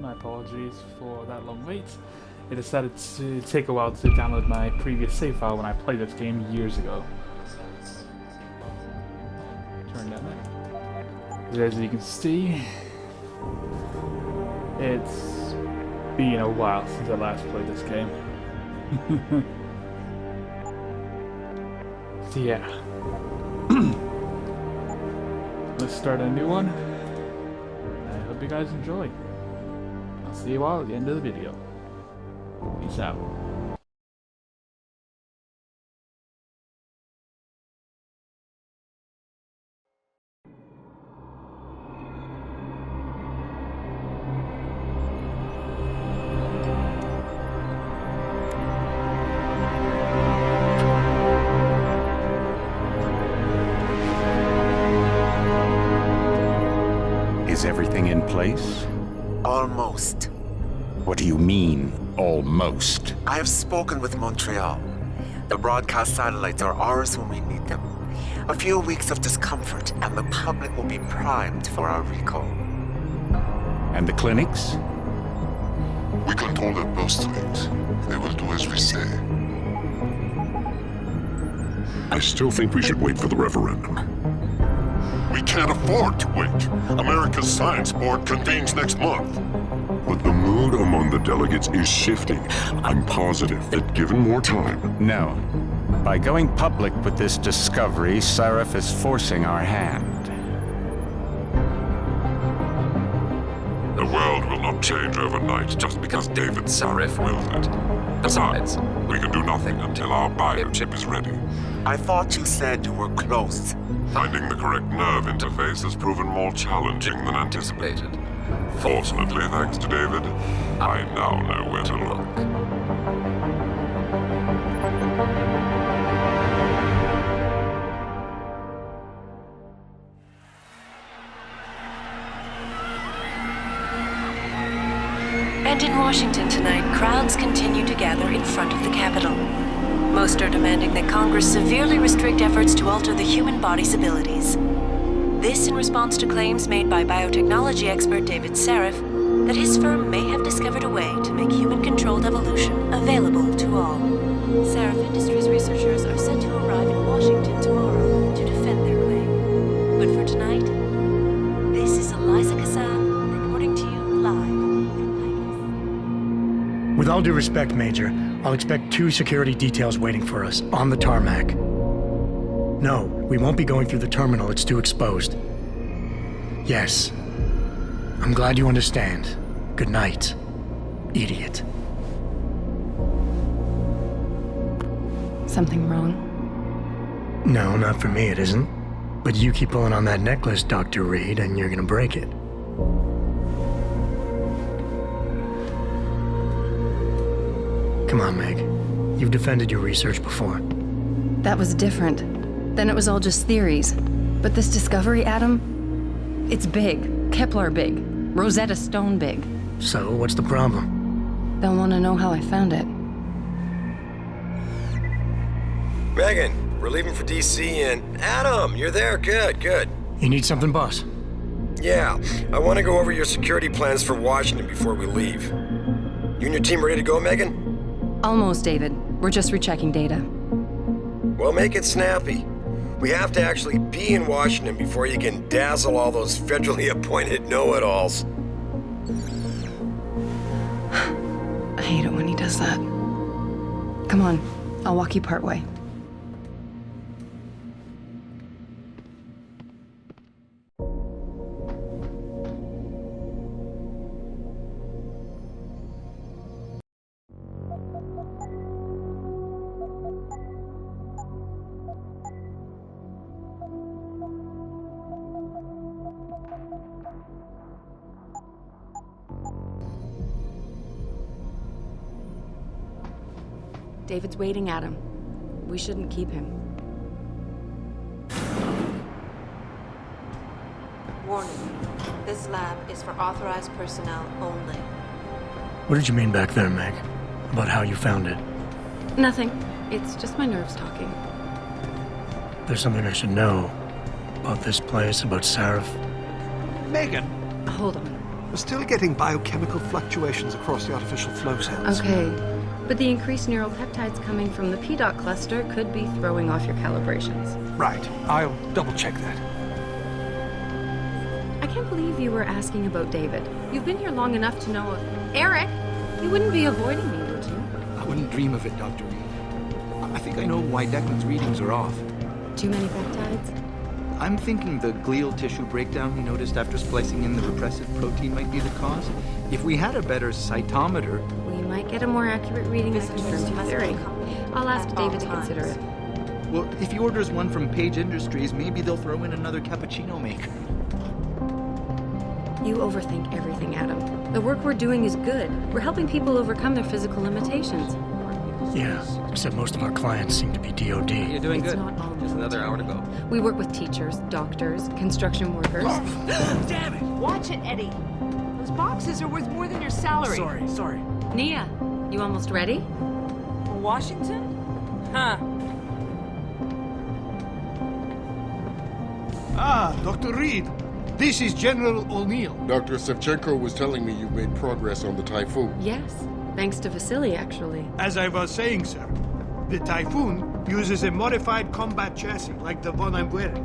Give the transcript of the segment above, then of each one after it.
My apologies for that long wait. It decided to take a while to download my previous save file when I played this game years ago. Turn down that. As you can see, it's been a while since I last played this game. So yeah. Let's start a new one. I hope you guys enjoy. I'll see you all at the end of the video. Peace out. Is everything in place? Almost. What do you mean, almost? I have spoken with Montreal. The broadcast satellites are ours when we need them. A few weeks of discomfort, and the public will be primed for our recall. And the clinics? We control their birth rates. They will do as we say. I still think we should wait for the referendum. We can't afford to wait. America's Science Board convenes next month. But the mood among the delegates is shifting. I'm positive that given more time... No. By going public with this discovery, Sarif is forcing our hand. The world will not change overnight just because David Sarif wills it. Besides, we can do nothing until our biochip is ready. I thought you said you were close. Finding the correct nerve interface has proven more challenging than anticipated. Fortunately, thanks to David, I now know where to look. And in Washington tonight, crowds continue to gather in front of the Capitol. Most are demanding that Congress severely restrict efforts to alter the human body's abilities. This in response to claims made by biotechnology expert David Sarif that his firm may have discovered a way to make human-controlled evolution available to all. Sarif Industries researchers are set to arrive in Washington tomorrow to defend their claim. But for tonight, this is Eliza Kassan reporting to you live. With all due respect, Major, I'll expect 2 security details waiting for us on the tarmac. No, we won't be going through the terminal. It's too exposed. Yes. I'm glad you understand. Good night, idiot. Something wrong? No, not for me, it isn't. But you keep pulling on that necklace, Dr. Reed, and you're gonna break it. Come on, Meg. You've defended your research before. That was different. Then it was all just theories. But this discovery, Adam, it's big. Kepler big. Rosetta Stone big. So, what's the problem? They'll want to know how I found it. Megan, we're leaving for DC and... Adam, you're there. Good, good. You need something, boss? Yeah, I want to go over your security plans for Washington before we leave. You and your team ready to go, Megan? Almost, David. We're just rechecking data. Well, make it snappy. We have to actually be in Washington before you can dazzle all those federally appointed know-it-alls. I hate it when he does that. Come on, I'll walk you part way. David's waiting, Adam. We shouldn't keep him. Warning. This lab is for authorized personnel only. What did you mean back there, Meg? About how you found it? Nothing. It's just my nerves talking. There's something I should know. About this place, about Sarif. Megan! Hold on. We're still getting biochemical fluctuations across the artificial flow cells. Okay, but the increased neural peptides coming from the PDOT cluster could be throwing off your calibrations. Right. I'll double-check that. I can't believe you were asking about David. You've been here long enough to know of... Eric! You wouldn't be avoiding me, would you? I wouldn't dream of it, Dr. Reed. I think I know why Declan's readings are off. Too many peptides? I'm thinking the glial tissue breakdown he noticed after splicing in the repressive protein might be the cause. If we had a better cytometer... We might get a more accurate reading that confirms your theory. I'll ask David to consider it. Well, if he orders one from Page Industries, maybe they'll throw in another cappuccino maker. You overthink everything, Adam. The work we're doing is good. We're helping people overcome their physical limitations. Yeah, except most of our clients seem to be DOD. You're doing It's good. not all Just another hour to go. We work with teachers, doctors, construction workers. Damn it! Watch it, Eddie. Those boxes are worth more than your salary. Sorry. Nia, you almost ready? For Washington? Huh. Ah, Dr. Reed. This is General O'Neill. Dr. Sevchenko was telling me you've made progress on the Typhoon. Yes, thanks to Vasily, actually. As I was saying, sir, the Typhoon uses a modified combat chassis like the one I'm wearing.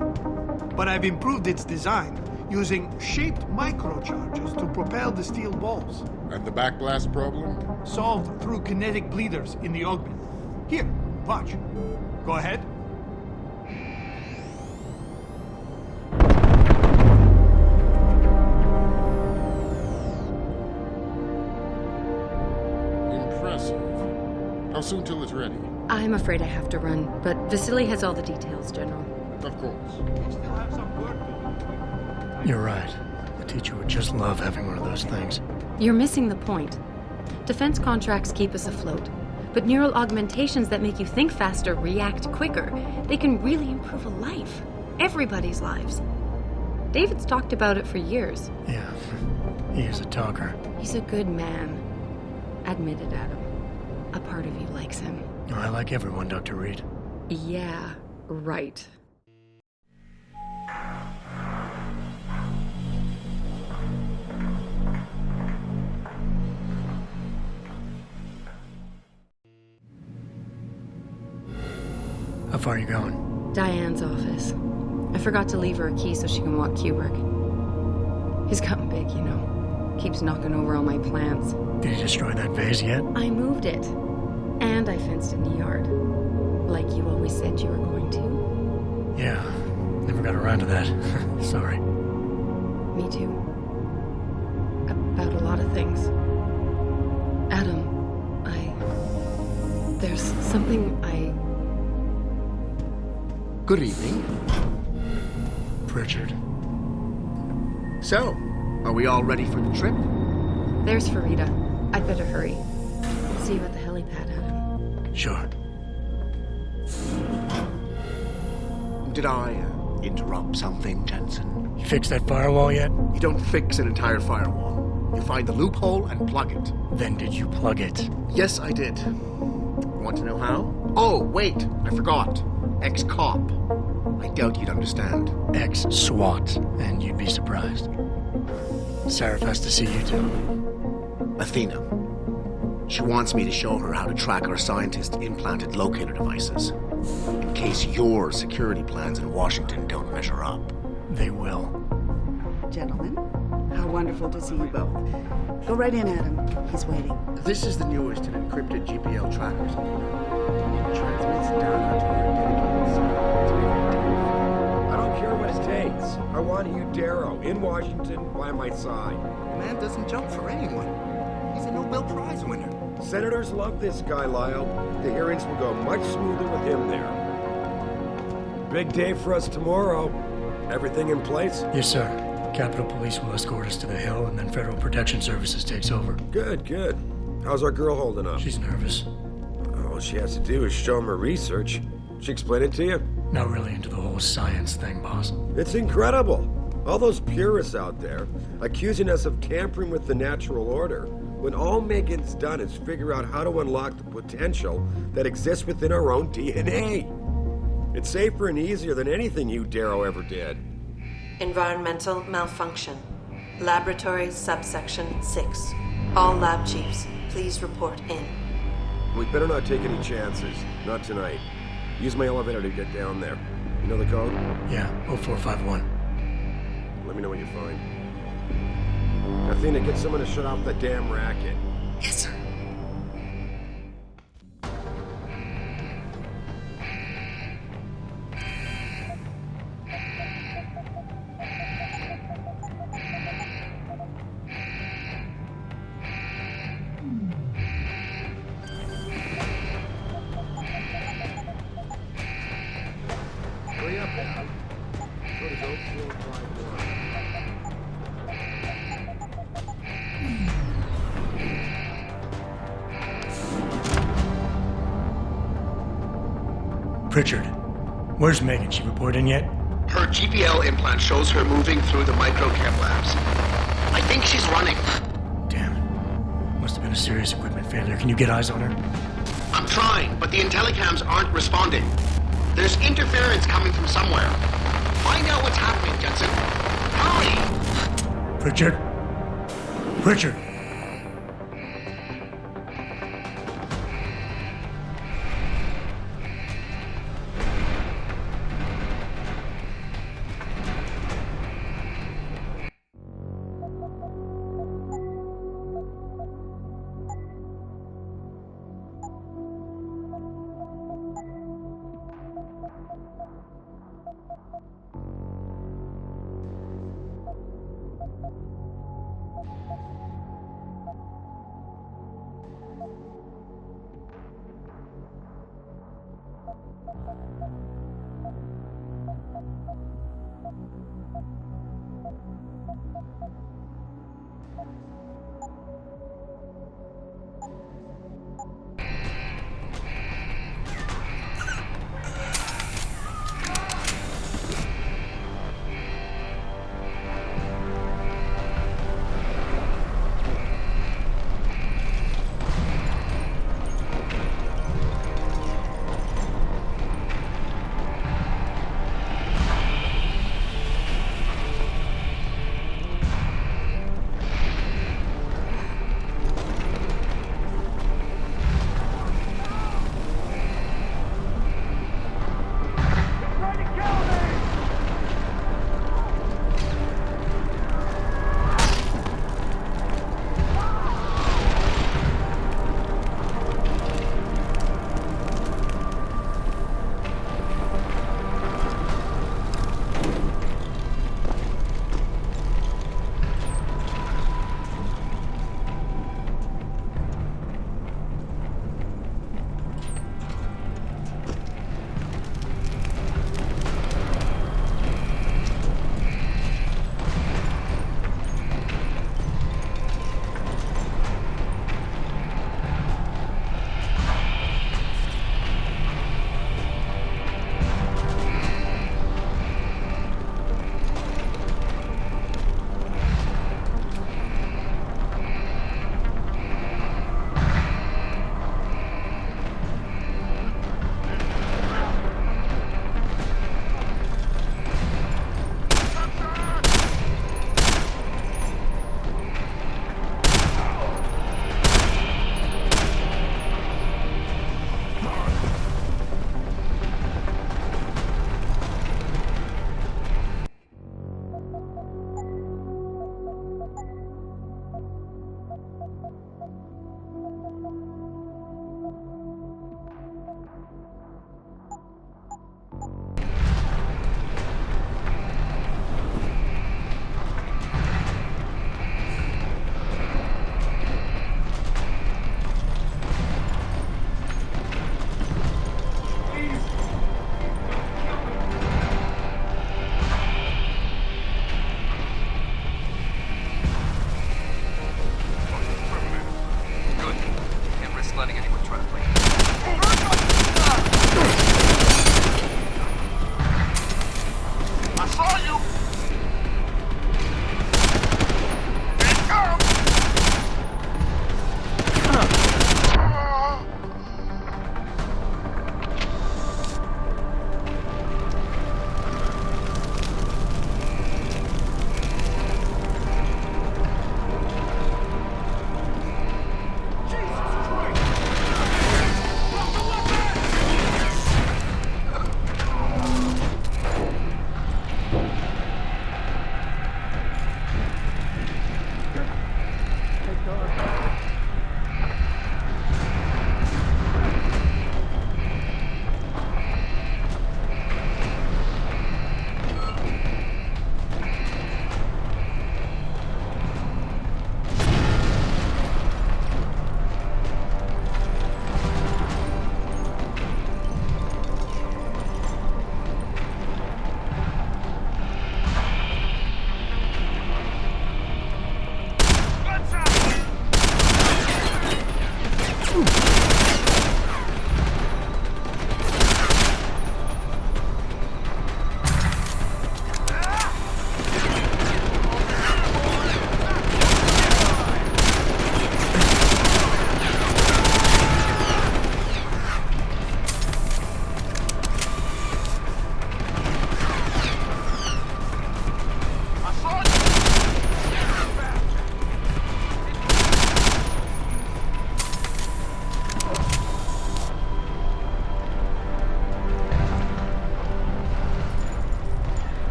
But I've improved its design using shaped microcharges to propel the steel balls. And the backblast problem? Solved through kinetic bleeders in the augment. Here, watch. Go ahead. How soon till it's ready? I'm afraid I have to run, but Vasily has all the details, General. Of course. You're right. The teacher would just love having one of those things. You're missing the point. Defense contracts keep us afloat, but neural augmentations that make you think faster, react quicker, they can really improve a life. Everybody's lives. David's talked about it for years. Yeah, he is a talker. He's a good man. Admit it, Adam. A part of you likes him. I like everyone, Dr. Reed. Yeah, right. How far are you going? Diane's office. I forgot to leave her a key so she can walk Kubrick. He's gotten big, you know. Keeps knocking over all my plants. Did you destroy that vase yet? I moved it. And I fenced in the yard. Like you always said you were going to. Yeah, never got around to that. Sorry. Me too. About a lot of things. Adam, there's something Good evening. Pritchard. So, are we all ready for the trip? There's Farida. I'd better hurry. See you at the helipad, Adam. Sure. Did I interrupt something, Jensen? You fixed that firewall yet? You don't fix an entire firewall. You find the loophole and plug it. Then did you plug it? Yes, I did. Want to know how? Oh, wait, I forgot. Ex-cop. I doubt you'd understand. Ex-SWAT, and you'd be surprised. Sarah has to see you too. Athena. She wants me to show her how to track our scientist-implanted locator devices. In case your security plans in Washington don't measure up. They will. Gentlemen, how wonderful to see you both. Go right in, Adam. He's waiting. This is the newest in encrypted GPL trackers. It transmits data to our dedicated server. I don't care what it takes. I want you, Darrow, in Washington, by my side. The man doesn't jump for anyone. He's a Nobel Prize winner. Senators love this guy, Lyle. The hearings will go much smoother with him there. Big day for us tomorrow. Everything in place? Yes, sir. Capitol Police will escort us to the Hill, and then Federal Protection Services takes over. Good, good. How's our girl holding up? She's nervous. All she has to do is show him her research. She explain it to you? Not really into the whole science thing, boss. It's incredible. All those purists out there accusing us of tampering with the natural order, when all Megan's done is figure out how to unlock the potential that exists within our own DNA. It's safer and easier than anything you, Darrow, ever did. Environmental malfunction. Laboratory Subsection 6. All lab chiefs, please report in. We better not take any chances. Not tonight. Use my elevator to get down there. You know the code? Yeah, 0451. Let me know what you find. Athena, get someone to shut off the damn racket. Yes, sir. Hurry up, Al. Code is 0451. Pritchard, where's Megan? She report in yet? Her GPL implant shows her moving through the microchem labs. I think she's running. Damn it. Must have been a serious equipment failure. Can you get eyes on her? I'm trying, but the intellicams aren't responding. There's interference coming from somewhere. Find out what's happening, Jenson. Hurry! Pritchard? Pritchard!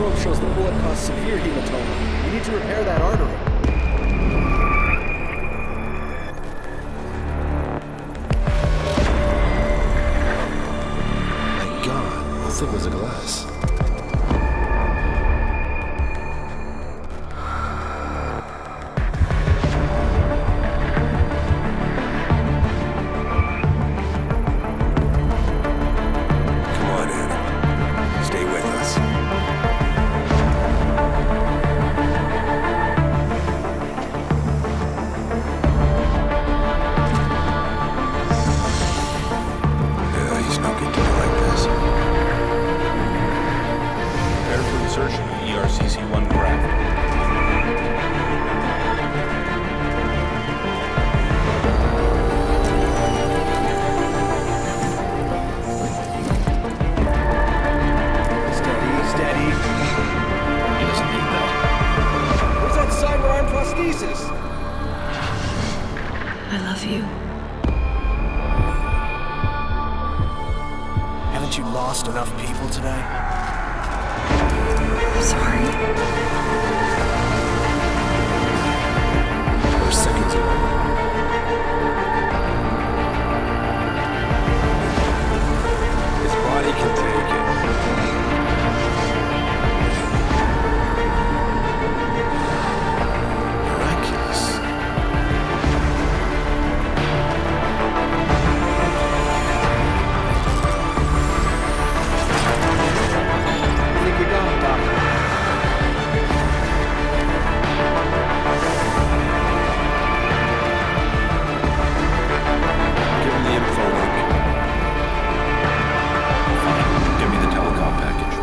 scope shows the bullet caused severe hematoma. We need to repair that artery. My God, how thick was the glass? I love you. Haven't you lost enough people today? I'm sorry. We're seconds away. His body can take it. Miraculous. I think we got it, Doctor. Give him the info link. Fine. Give me the telecom package.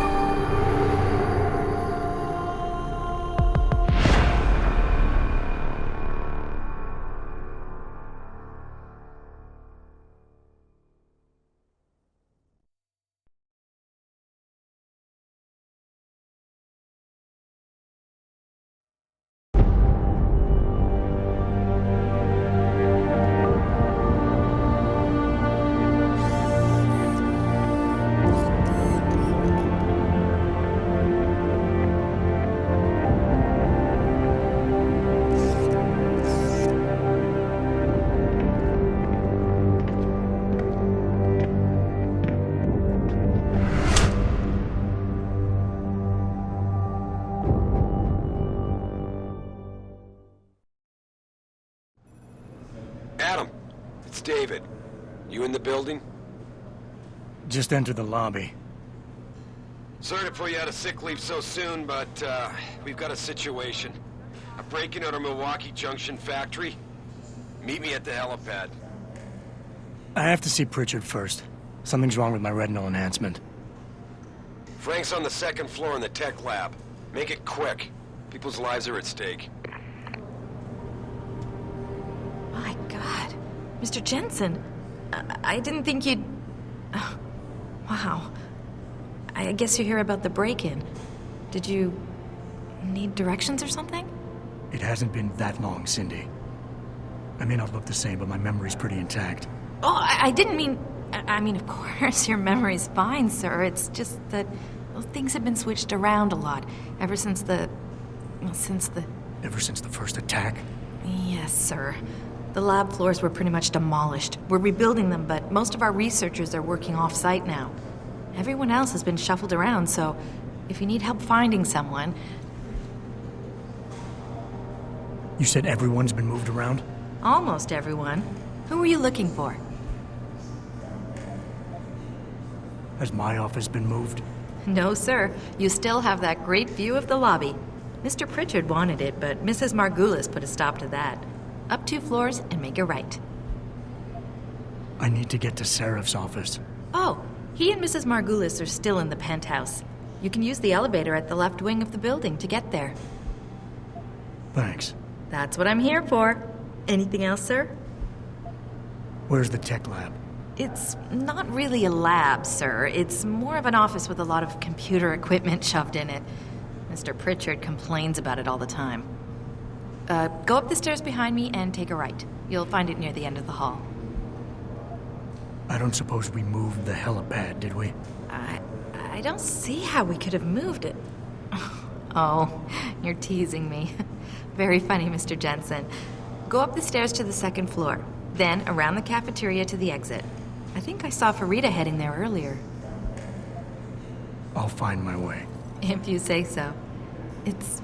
Adam, it's David. You in the building? Just entered the lobby. Sorry to pull you out of sick leave so soon, but we've got a situation. A break-in at our Milwaukee Junction factory. Meet me at the helipad. I have to see Pritchard first. Something's wrong with my retinal enhancement. Frank's on the second floor in the tech lab. Make it quick. People's lives are at stake. My God. Mr. Jenson, I didn't think you'd... Oh, wow. I guess you hear about the break-in. Did you need directions or something? It hasn't been that long, Cindy. I may not look the same, but my memory's pretty intact. Oh, I didn't mean... I mean, of course, your memory's fine, sir. It's just that well, things have been switched around a lot ever since the... Well, since the... Ever since the first attack? Yes, sir. The lab floors were pretty much demolished. We're rebuilding them, but most of our researchers are working off-site now. Everyone else has been shuffled around, so if you need help finding someone... You said everyone's been moved around? Almost everyone. Who were you looking for? Has my office been moved? No, sir. You still have that great view of the lobby. Mr. Pritchard wanted it, but Mrs. Margulis put a stop to that. Up 2 floors and make a right. I need to get to Seraph's office. Oh, he and Mrs. Margulis are still in the penthouse. You can use the elevator at the left wing of the building to get there. Thanks. That's what I'm here for. Anything else, sir? Where's the tech lab? It's not really a lab, sir. It's more of an office with a lot of computer equipment shoved in it. Mr. Pritchard complains about it all the time. Go up the stairs behind me and take a right. You'll find it near the end of the hall. I don't suppose we moved the helipad, did we? I don't see how we could have moved it. Oh, you're teasing me. Very funny, Mr. Jensen. Go up the stairs to the second floor, then around the cafeteria to the exit. I think I saw Farida heading there earlier. I'll find my way. If you say so. It's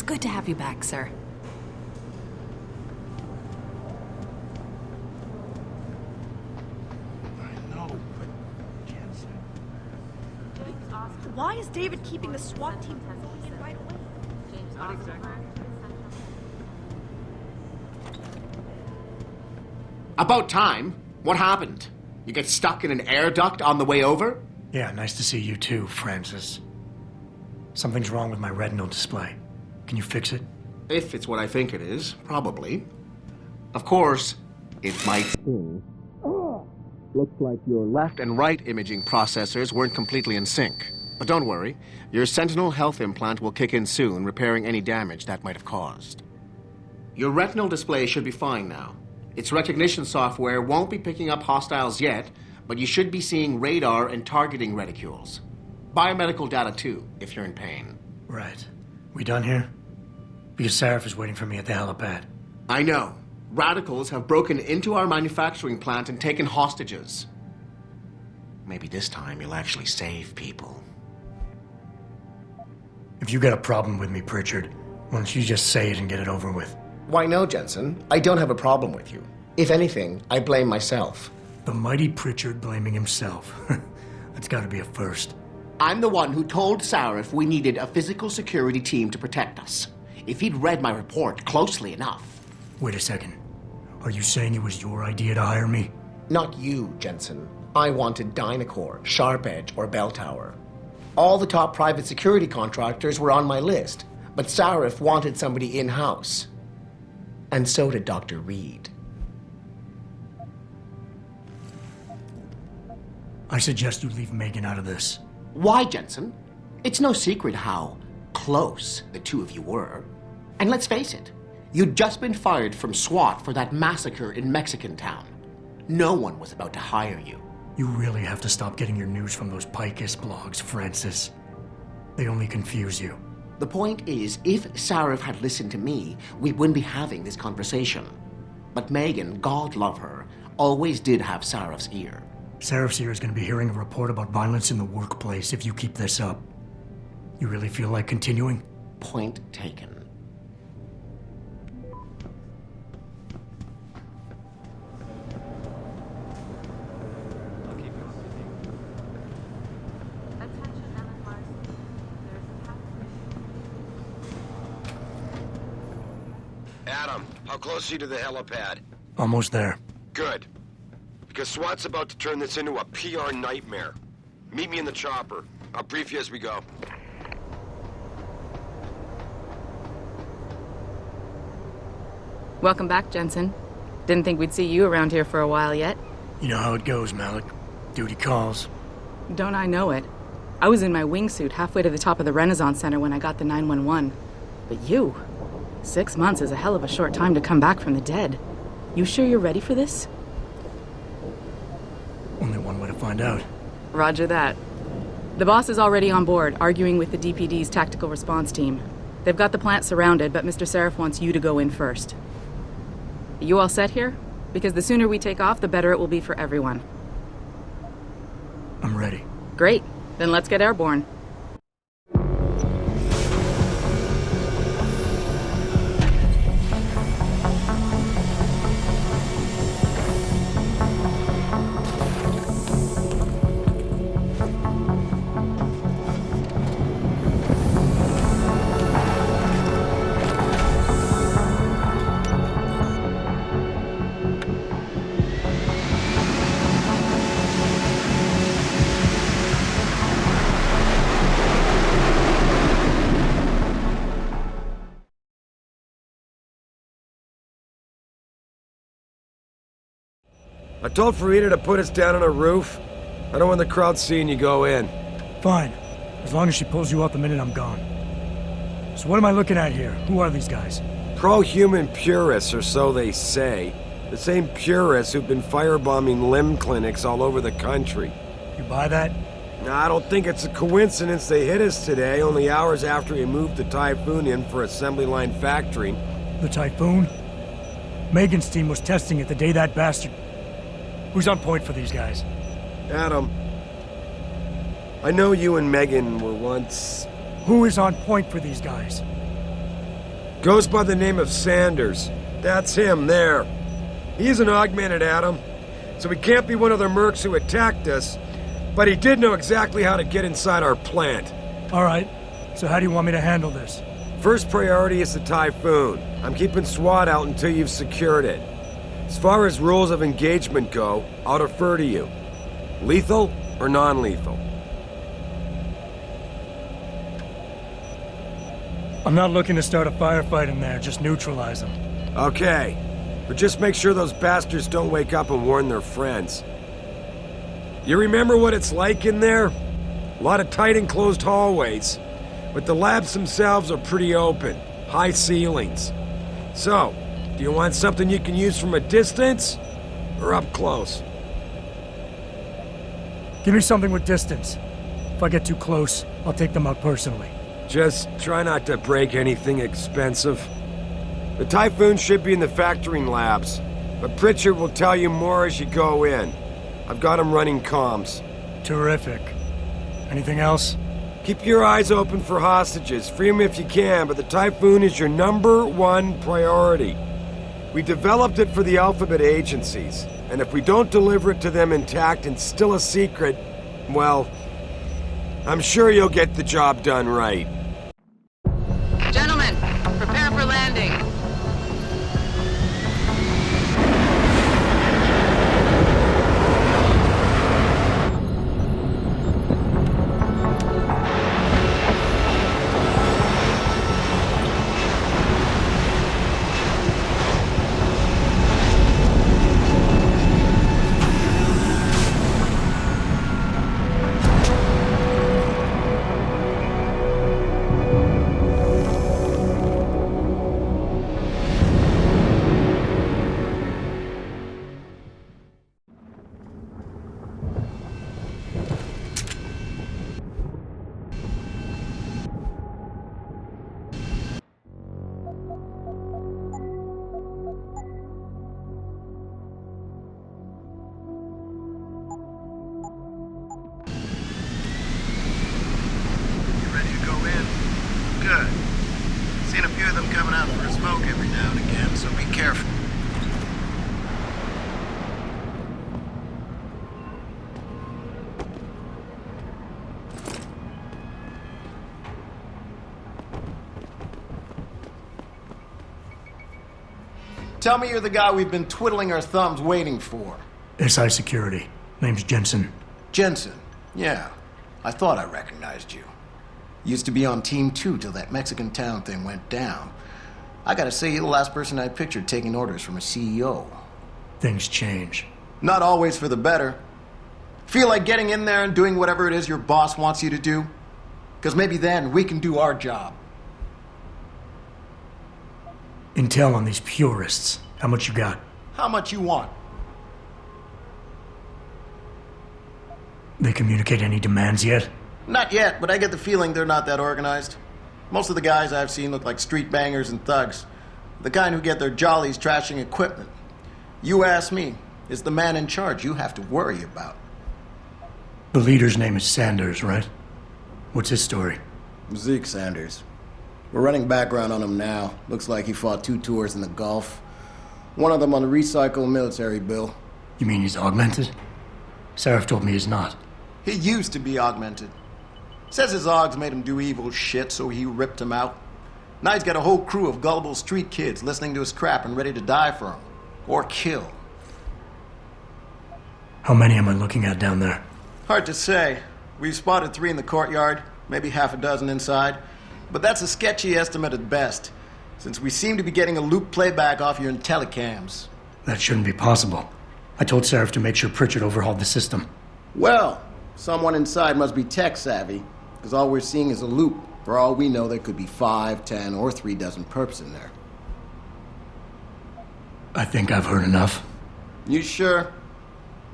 good to have you back, sir. Why is David keeping the SWAT team from going in right away? Not exactly. About time. What happened? You get stuck in an air duct on the way over? Yeah, nice to see you too, Francis. Something's wrong with my retinal display. Can you fix it? If it's what I think it is, probably. Of course, it might sting. Looks like your left and right imaging processors weren't completely in sync. But don't worry, your Sentinel health implant will kick in soon, repairing any damage that might have caused. Your retinal display should be fine now. Its recognition software won't be picking up hostiles yet, but you should be seeing radar and targeting reticules. Biomedical data too, if you're in pain. Right. We done here? Because Sarif is waiting for me at the helipad. I know. Radicals have broken into our manufacturing plant and taken hostages. Maybe this time you'll actually save people. If you got a problem with me, Pritchard, why don't you just say it and get it over with? Why no, Jensen? I don't have a problem with you. If anything, I blame myself. The mighty Pritchard blaming himself. That's gotta be a first. I'm the one who told Sarif we needed a physical security team to protect us. If he'd read my report closely enough. Wait a second. Are you saying it was your idea to hire me? Not you, Jensen. I wanted Dynacore, Sharp Edge, or Bell Tower. All the top private security contractors were on my list, but Sarif wanted somebody in-house. And so did Dr. Reed. I suggest you leave Megan out of this. Why, Jensen? It's no secret how close the two of you were. And let's face it, you'd just been fired from SWAT for that massacre in Mexican Town. No one was about to hire you. You really have to stop getting your news from those Picus blogs, Francis. They only confuse you. The point is, if Sarif had listened to me, we wouldn't be having this conversation. But Megan, God love her, always did have Sarif's ear. Sarif's ear is going to be hearing a report about violence in the workplace if you keep this up. You really feel like continuing? Point taken. Adam, how close are you to the helipad? Almost there. Good. Because SWAT's about to turn this into a PR nightmare. Meet me in the chopper. I'll brief you as we go. Welcome back, Jensen. Didn't think we'd see you around here for a while yet. You know how it goes, Malik. Duty calls. Don't I know it? I was in my wingsuit halfway to the top of the Renaissance Center when I got the 911. But you... 6 months is a hell of a short time to come back from the dead. You sure you're ready for this? Only one way to find out. Roger that. The boss is already on board, arguing with the DPD's tactical response team. They've got the plant surrounded, but Mr. Sarif wants you to go in first. You all set here? Because the sooner we take off, the better it will be for everyone. I'm ready. Great. Then let's get airborne. I told Farida to put us down on a roof. I don't want the crowd seeing you go in. Fine. As long as she pulls you up the minute I'm gone. So what am I looking at here? Who are these guys? Pro-human purists, or so they say. The same purists who've been firebombing limb clinics all over the country. You buy that? Now, I don't think it's a coincidence they hit us today, only hours after we moved the Typhoon in for assembly line factory. The Typhoon? Megan's team was testing it the day that bastard... Who's on point for these guys? Adam, I know you and Megan were once... Who is on point for these guys? Goes by the name of Sanders. That's him, there. He's an augmented, Adam. So he can't be one of the mercs who attacked us, but he did know exactly how to get inside our plant. All right. So how do you want me to handle this? First priority is the Typhoon. I'm keeping SWAT out until you've secured it. As far as rules of engagement go, I'll defer to you. Lethal or non-lethal? I'm not looking to start a firefight in there, just neutralize them. Okay. But just make sure those bastards don't wake up and warn their friends. You remember what it's like in there? A lot of tight enclosed hallways. But the labs themselves are pretty open. High ceilings. So, do you want something you can use from a distance? Or up close? Give me something with distance. If I get too close, I'll take them out personally. Just try not to break anything expensive. The Typhoon should be in the factoring labs, but Pritchard will tell you more as you go in. I've got him running comms. Terrific. Anything else? Keep your eyes open for hostages. Free them if you can, but the Typhoon is your #1 priority. We developed it for the Alphabet agencies, and if we don't deliver it to them intact and still a secret, well, I'm sure you'll get the job done right. Gentlemen, prepare for landing. Good. Seen a few of them coming out for a smoke every now and again, so be careful. Tell me you're the guy we've been twiddling our thumbs waiting for. SI Security. Name's Jenson. Jenson? Yeah. I thought I recognized you. Used to be on Team 2 till that Mexican town thing went down. I gotta say, you're the last person I pictured taking orders from a CEO. Things change. Not always for the better. Feel like getting in there and doing whatever it is your boss wants you to do? Because maybe then we can do our job. Intel on these purists. How much you got? How much you want? They communicate any demands yet? Not yet, but I get the feeling they're not that organized. Most of the guys I've seen look like street bangers and thugs. The kind who get their jollies trashing equipment. You ask me, it's the man in charge you have to worry about. The leader's name is Sanders, right? What's his story? Zeke Sanders. We're running background on him now. Looks like he fought 2 tours in the Gulf. One of them on a recycled military bill. You mean he's augmented? Sarif told me he's not. He used to be augmented. Says his augs made him do evil shit, so he ripped him out. Now he's got a whole crew of gullible street kids listening to his crap and ready to die for him. Or kill. How many am I looking at down there? Hard to say. We've spotted 3 in the courtyard, maybe half a dozen inside. But that's a sketchy estimate at best, since we seem to be getting a loop playback off your telecams. That shouldn't be possible. I told Sarif to make sure Pritchard overhauled the system. Well, someone inside must be tech savvy, because all we're seeing is a loop. For all we know, there could be 5, 10, or 3 dozen perps in there. I think I've heard enough. You sure?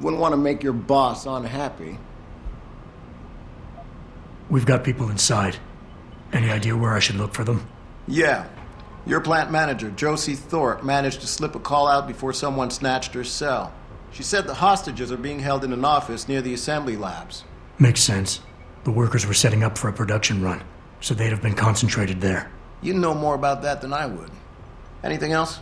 Wouldn't want to make your boss unhappy. We've got people inside. Any idea where I should look for them? Yeah. Your plant manager, Josie Thorpe, managed to slip a call out before someone snatched her cell. She said the hostages are being held in an office near the assembly labs. Makes sense. The workers were setting up for a production run, so they'd have been concentrated there. You know more about that than I would. Anything else?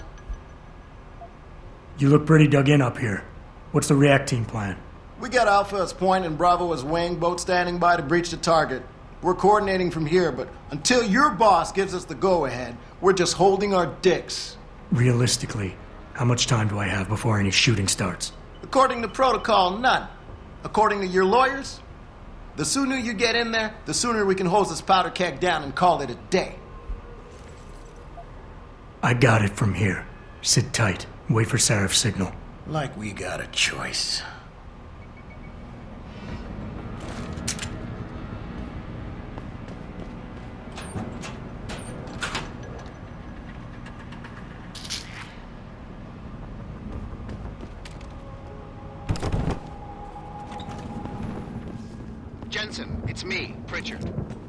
You look pretty dug in up here. What's the react team plan? We got Alpha as point and Bravo as wing, both standing by to breach the target. We're coordinating from here, but until your boss gives us the go-ahead, we're just holding our dicks. Realistically, how much time do I have before any shooting starts? According to protocol, none. According to your lawyers, the sooner you get in there, the sooner we can hose this powder keg down and call it a day. I got it from here. Sit tight. Wait for Sarif's signal. Like we got a choice. Jenson, it's me, Pritchard.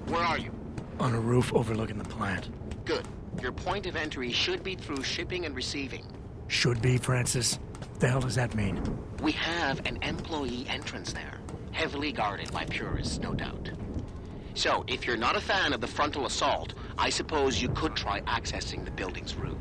Where are you? On a roof overlooking the plant. Good. Your point of entry should be through shipping and receiving. Should be, Francis. What the hell does that mean? We have an employee entrance there. Heavily guarded by purists, no doubt. So, if you're not a fan of the frontal assault, I suppose you could try accessing the building's roof.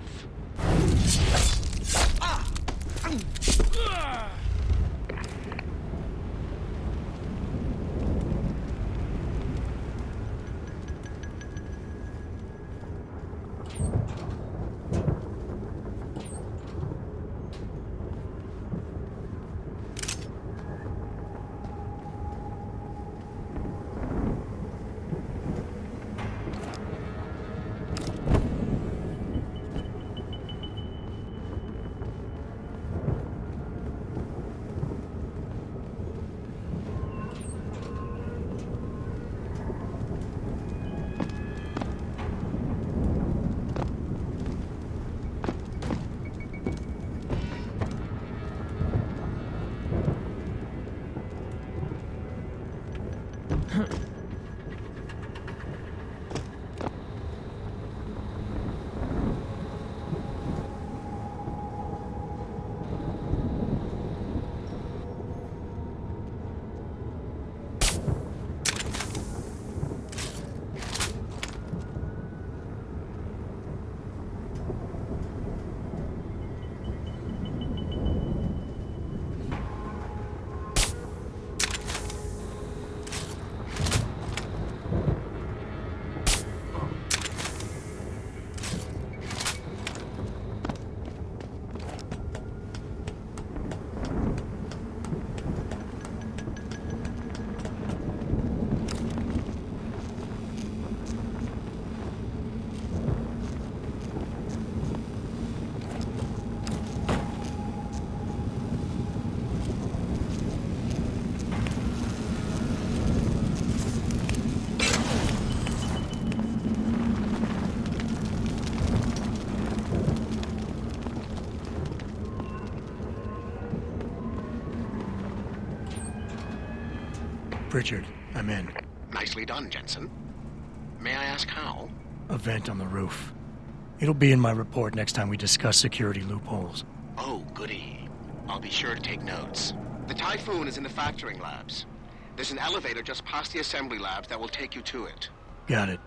Pritchard, I'm in. Nicely done, Jenson. May I ask how? A vent on the roof. It'll be in my report next time we discuss security loopholes. Oh, goody. I'll be sure to take notes. The Typhoon is in the factoring labs. There's an elevator just past the assembly labs that will take you to it. Got it.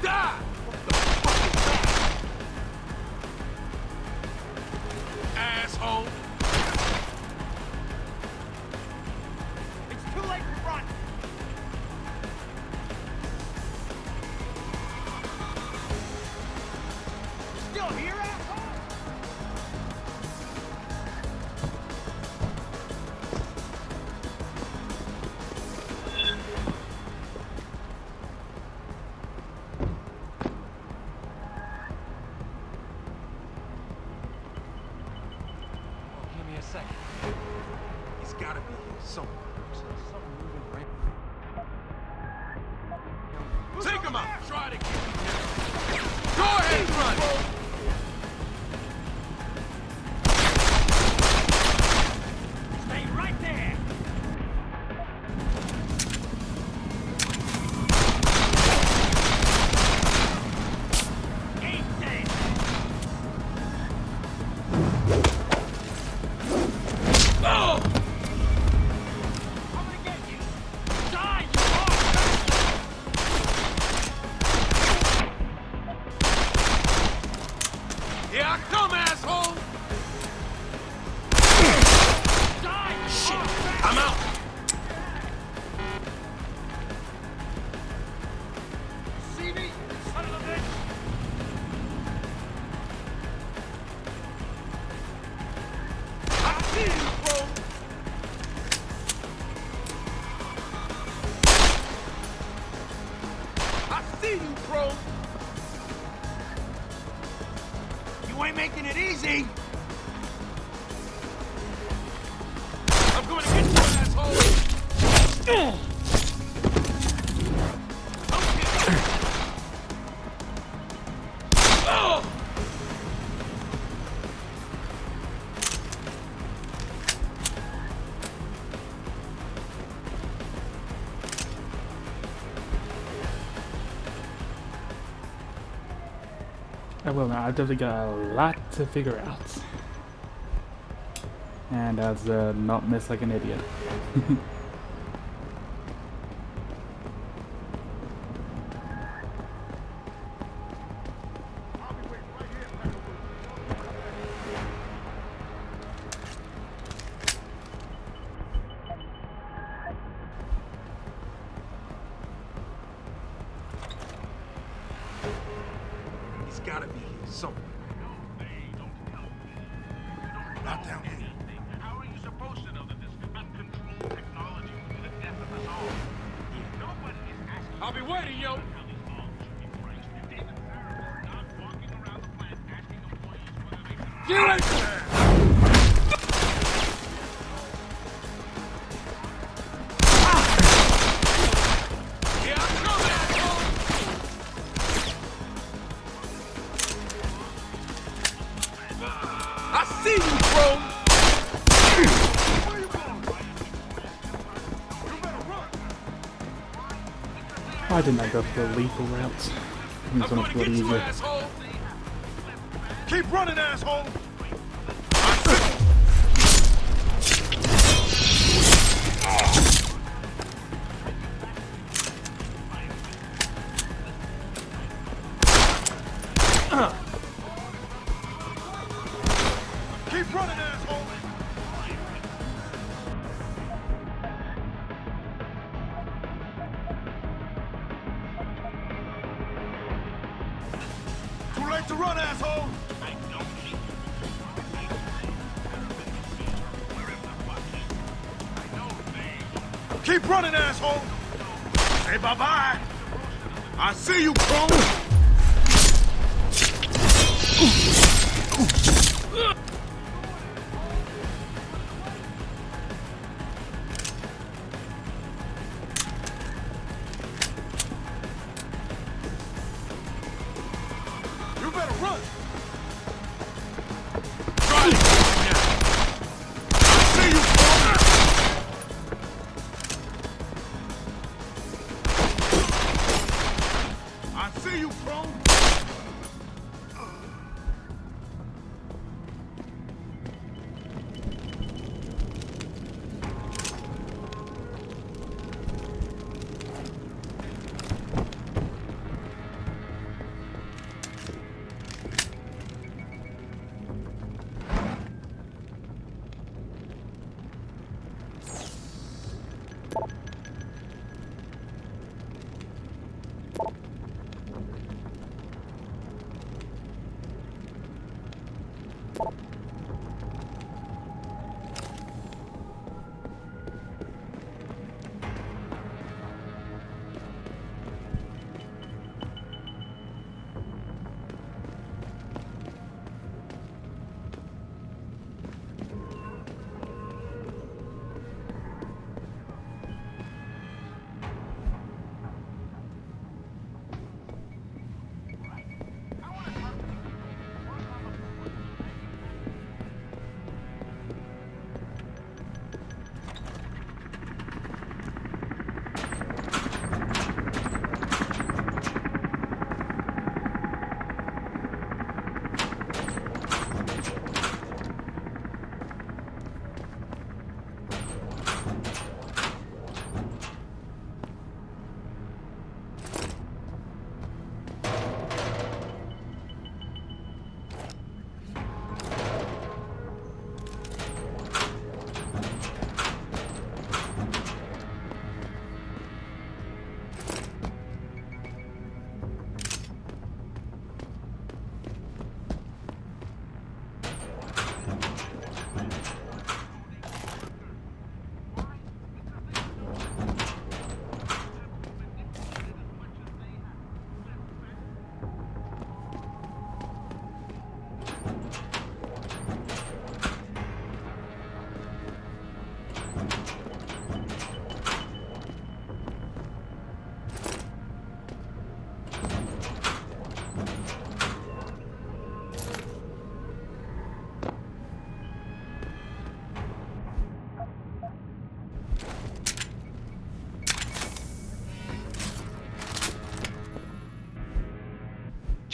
Die! Asshole! It's too late to run! Still here, asshole? Give me a second. He's gotta be here somewhere. Something moving right. Take him out! Try to get him. Go ahead, run! Stay right there! Ain't dead! Oh! I'm gonna get you! Die, you Here I come, asshole! Die! Shit! I'm out! See me, son of a bitch? I see you, bro! I see you, bro! You ain't making it easy! I'm going to get you, asshole! Oh! I will not. I've definitely got a lot to figure out. And as not miss like an idiot. He's gotta be here somewhere. Not down here. How are you supposed to know that this uncontrolled technology will be the death of us all? Nobody is asking. I'll be waiting, yo! You ain't there! Here I come, asshole! I see you, bro! Why didn't I go for the lethal routes? It's so much more easier. Keep running, asshole! Keep running, asshole! Too late to run, asshole! Keep running, asshole! Say bye-bye! I see you, bro! You better run! Try to get me now! I see you, bro! I see you, bro!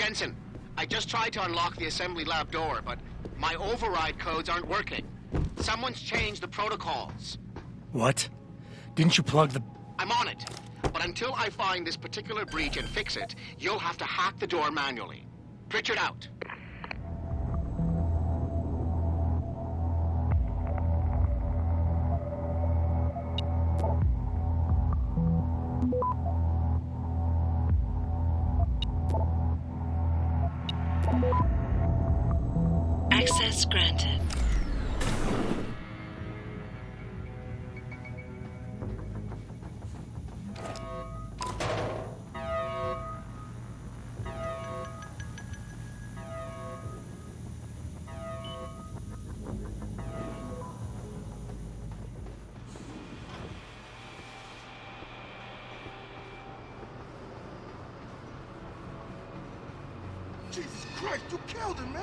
Jenson, I just tried to unlock the assembly lab door, but my override codes aren't working. Someone's changed the protocols. What? Didn't you plug the... I'm on it. But until I find this particular breach and fix it, you'll have to hack the door manually. Pritchard out. Access granted. Jesus Christ, you killed him, man!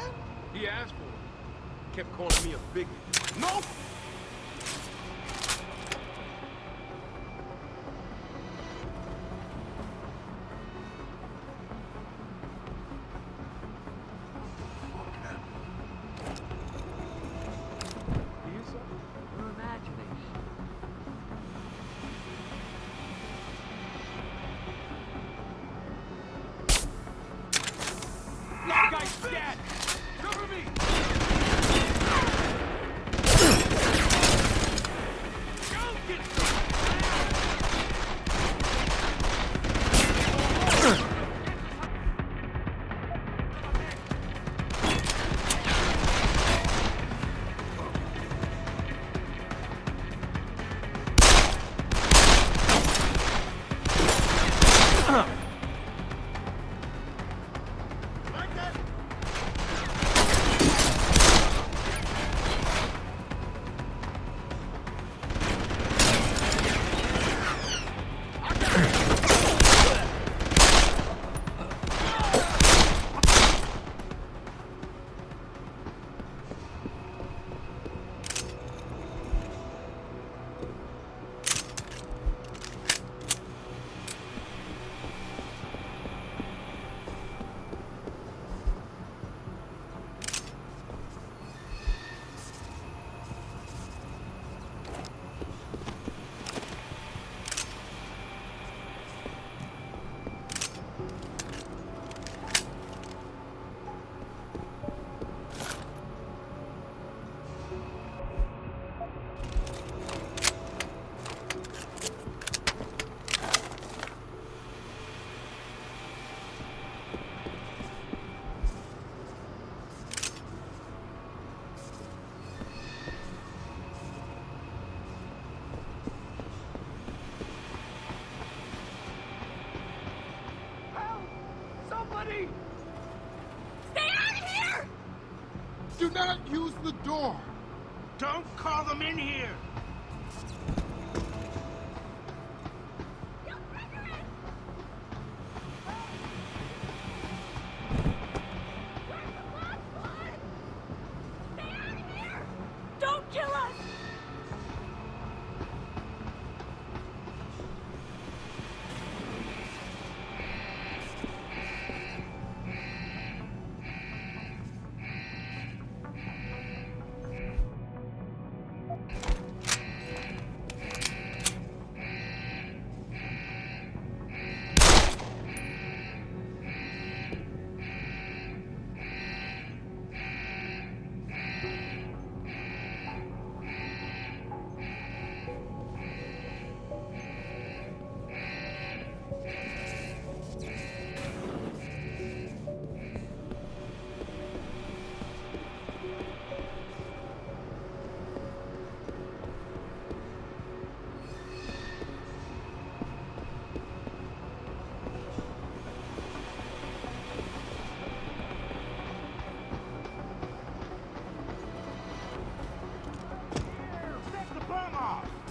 He asked for it. Kept calling me a bigot. No! Your imagination. That guy's dead! Cover me! Go get Somebody! Stay out of here! Do not use the door! Don't call them in here! Don't kill us!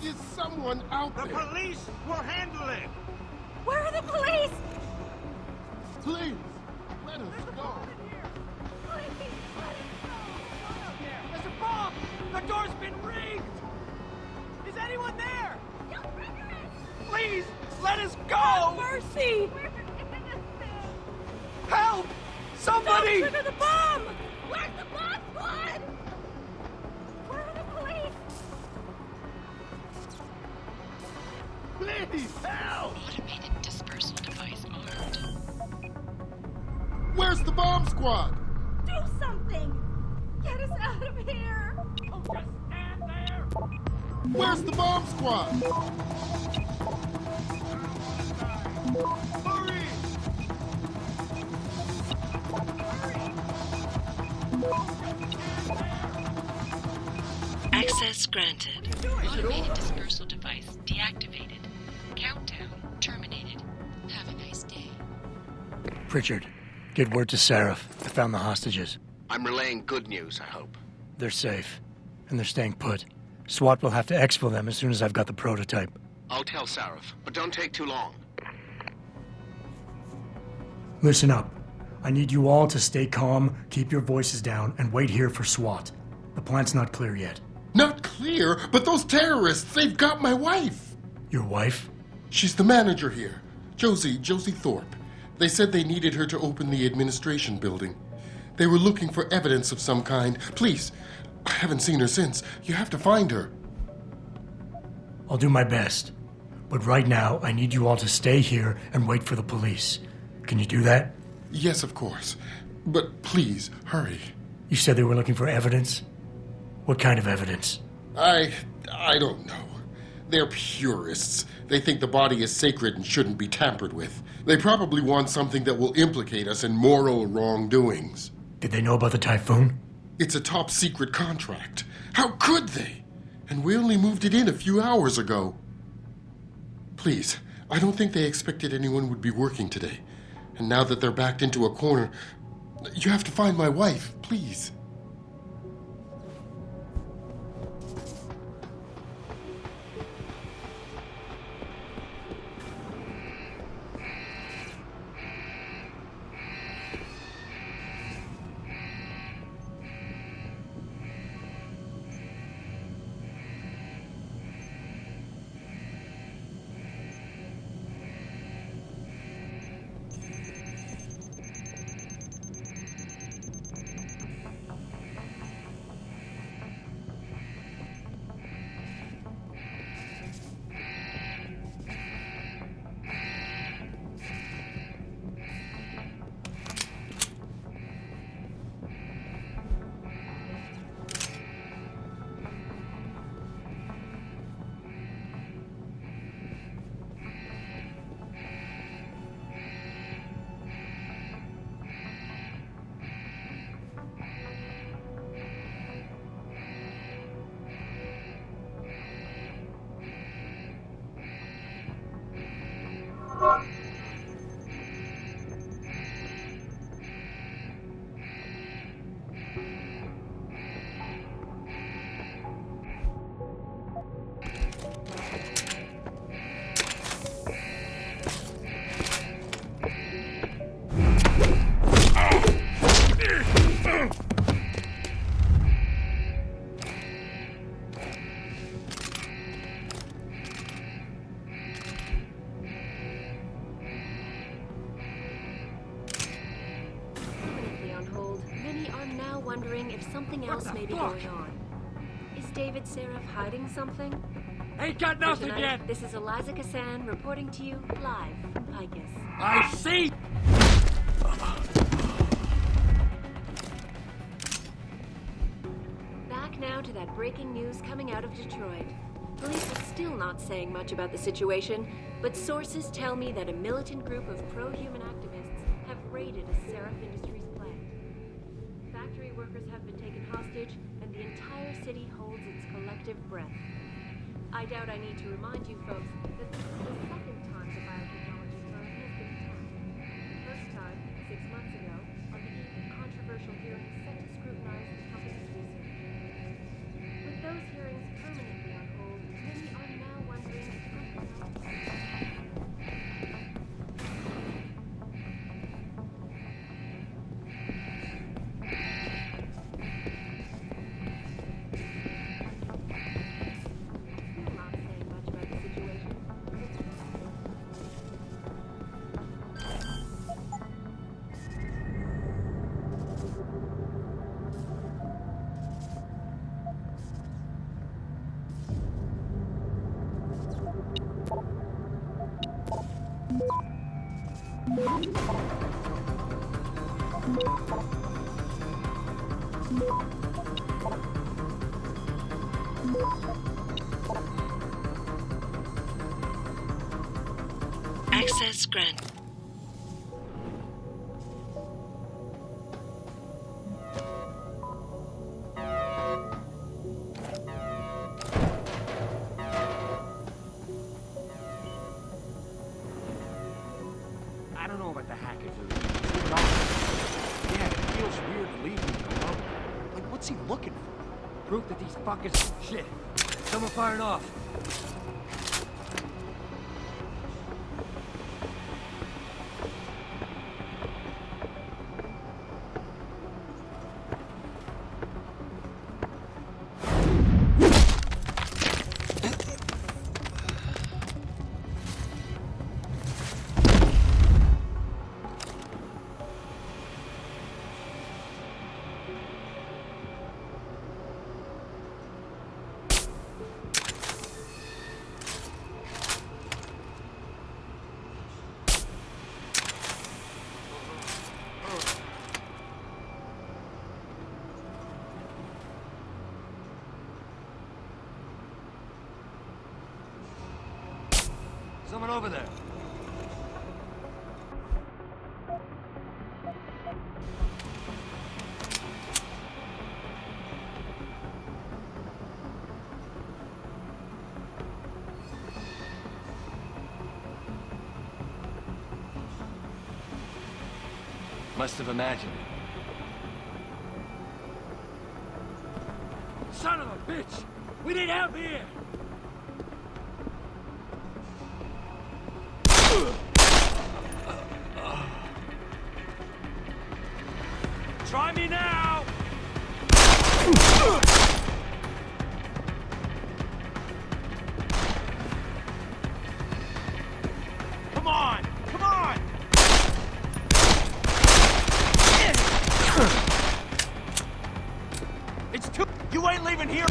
Is someone out there? The police will handle it! Where are the police? Please, let us go. There's a bomb! The door's been rigged! Is anyone there? Please, let us go! Mercy! Help! Somebody! Trigger the bomb! Where's the bomb squad? Where are the police? Please, help! Automated dispersal device armed. Where's the bomb squad? Do something! Get us out of here! Oh, just stand there! Where's the bomb squad? Hurry! Access granted. Automated dispersal device deactivated. Countdown terminated. Have a nice day. Pritchard, get word to Seraph. I found the hostages. I'm relaying good news, I hope. They're safe, and they're staying put. SWAT will have to exfil them as soon as I've got the prototype. I'll tell Sarif, but don't take too long. Listen up. I need you all to stay calm, keep your voices down, and wait here for SWAT. The plant's not clear yet. Not clear, but those terrorists, they've got my wife. Your wife? She's the manager here. Josie Thorpe. They said they needed her to open the administration building. They were looking for evidence of some kind. Please, I haven't seen her since. You have to find her. I'll do my best. But right now, I need you all to stay here and wait for the police. Can you do that? Yes, of course. But please, hurry. You said they were looking for evidence? What kind of evidence? I don't know. They're purists. They think the body is sacred and shouldn't be tampered with. They probably want something that will implicate us in moral wrongdoings. Did they know about the typhoon? It's a top secret contract. How could they? And we only moved it in a few hours ago. Please, I don't think they expected anyone would be working today. And now that they're backed into a corner, you have to find my wife, please. Wondering if something else may be going on. Is David Seraph hiding something? Ain't got nothing Tonight, yet. This is Eliza Kassan reporting to you live from Picus. I see. Back now to that breaking news coming out of Detroit. Police are still not saying much about the situation, but sources tell me that a militant group of pro-human activists have raided a Seraph Industries plant. Factory workers have been taken hostage, and the entire city holds its collective breath. I doubt I need to remind you folks that this is the second time the biotechnology firm has been attacked. First time, 6 months ago, on the eve of controversial hearings set to scrutinize the company's research. With those hearings permanently on hold, many are now wondering if something else. Access granted. I don't know about the hacker dude. Yeah, it feels weird leaving him alone. Like, what's he looking for? Proof that these fuckers... Shit. Someone firing off. Someone over there. Must have imagined it. Son of a bitch! We need help here! Try me now! Come on! Come on! It's too... You ain't leaving here!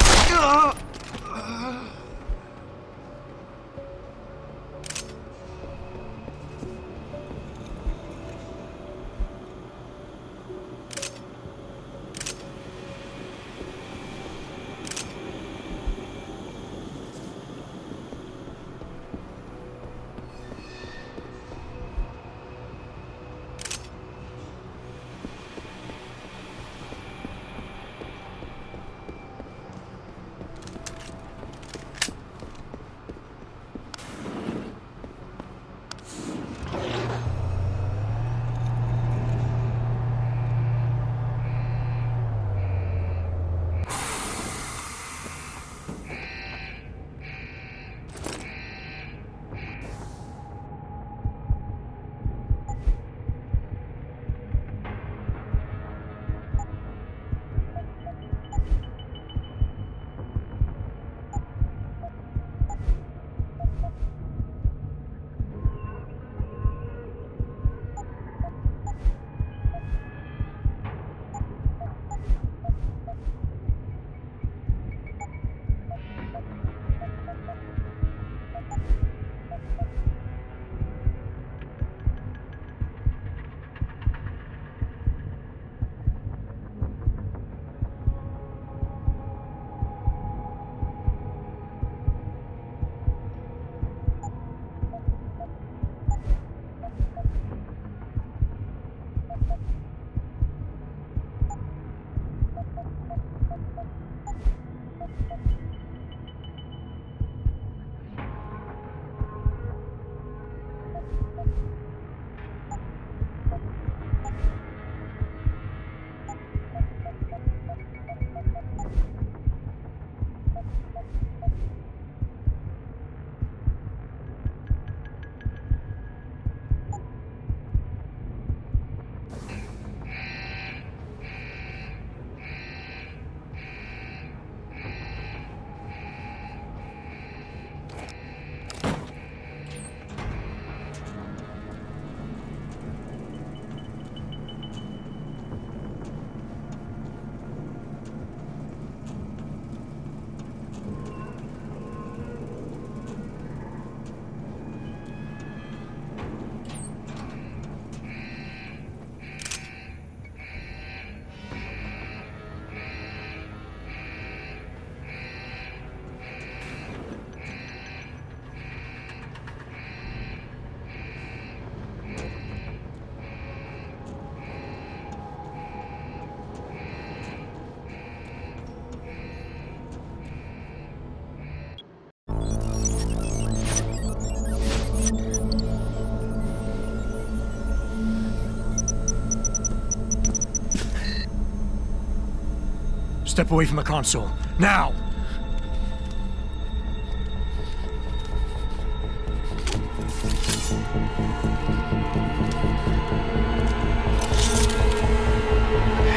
Step away from the console. Now!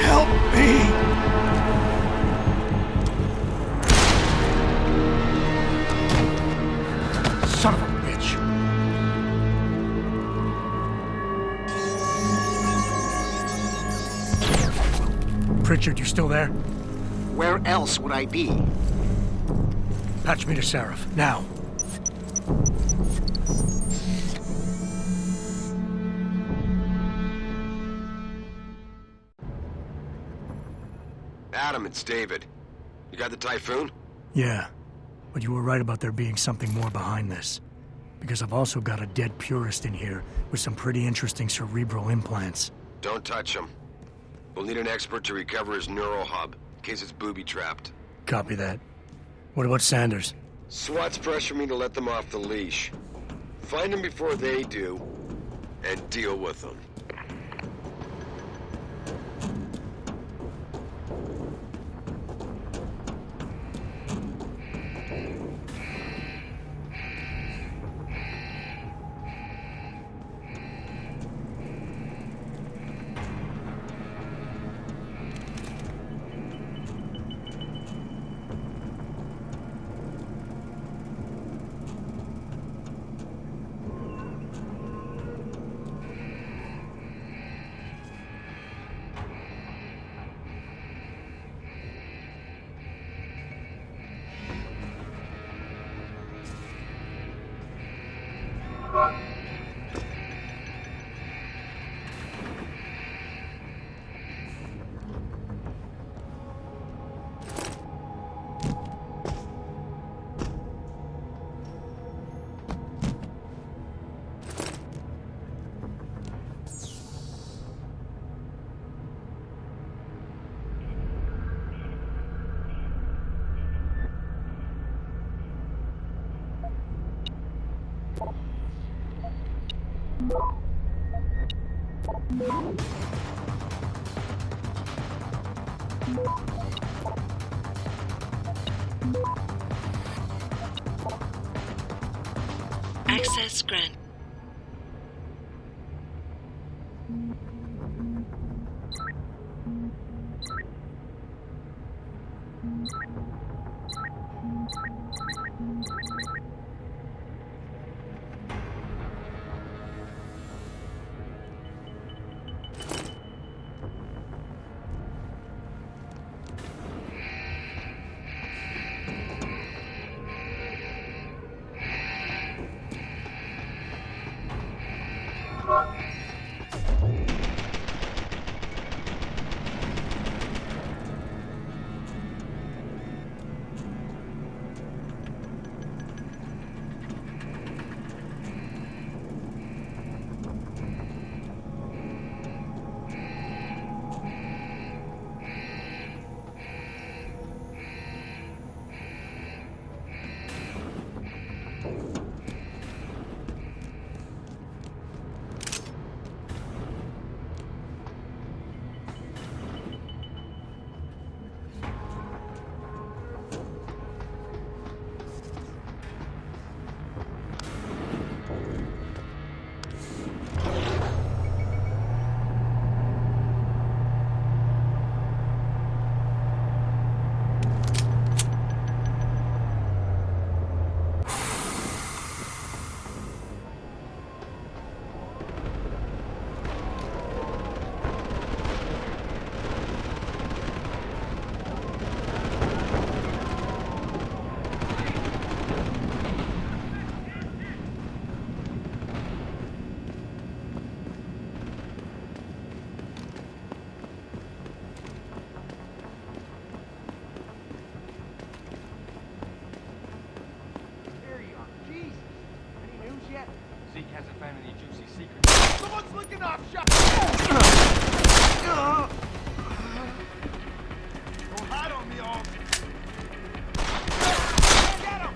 Help me! Son of a bitch! Pritchard, you still there? Where else would I be? Patch me to Seraph, now. Adam, it's David. You got the Typhoon? Yeah, but you were right about there being something more behind this. Because I've also got a dead purist in here with some pretty interesting cerebral implants. Don't touch him. We'll need an expert to recover his neural hub, in case it's booby-trapped. Copy that. What about Sanders? SWAT's pressure me to let them off the leash. Find them before they do, and deal with them. Access granted. Zeke hasn't found any juicy secrets. Someone's licking off shot! Don't hide on me, all. Get him!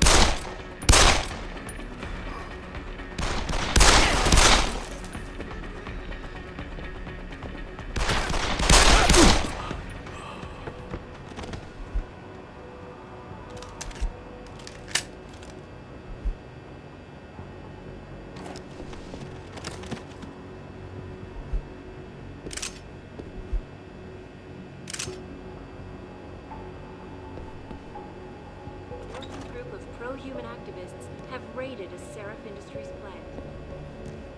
raided a Seraph Industries plant.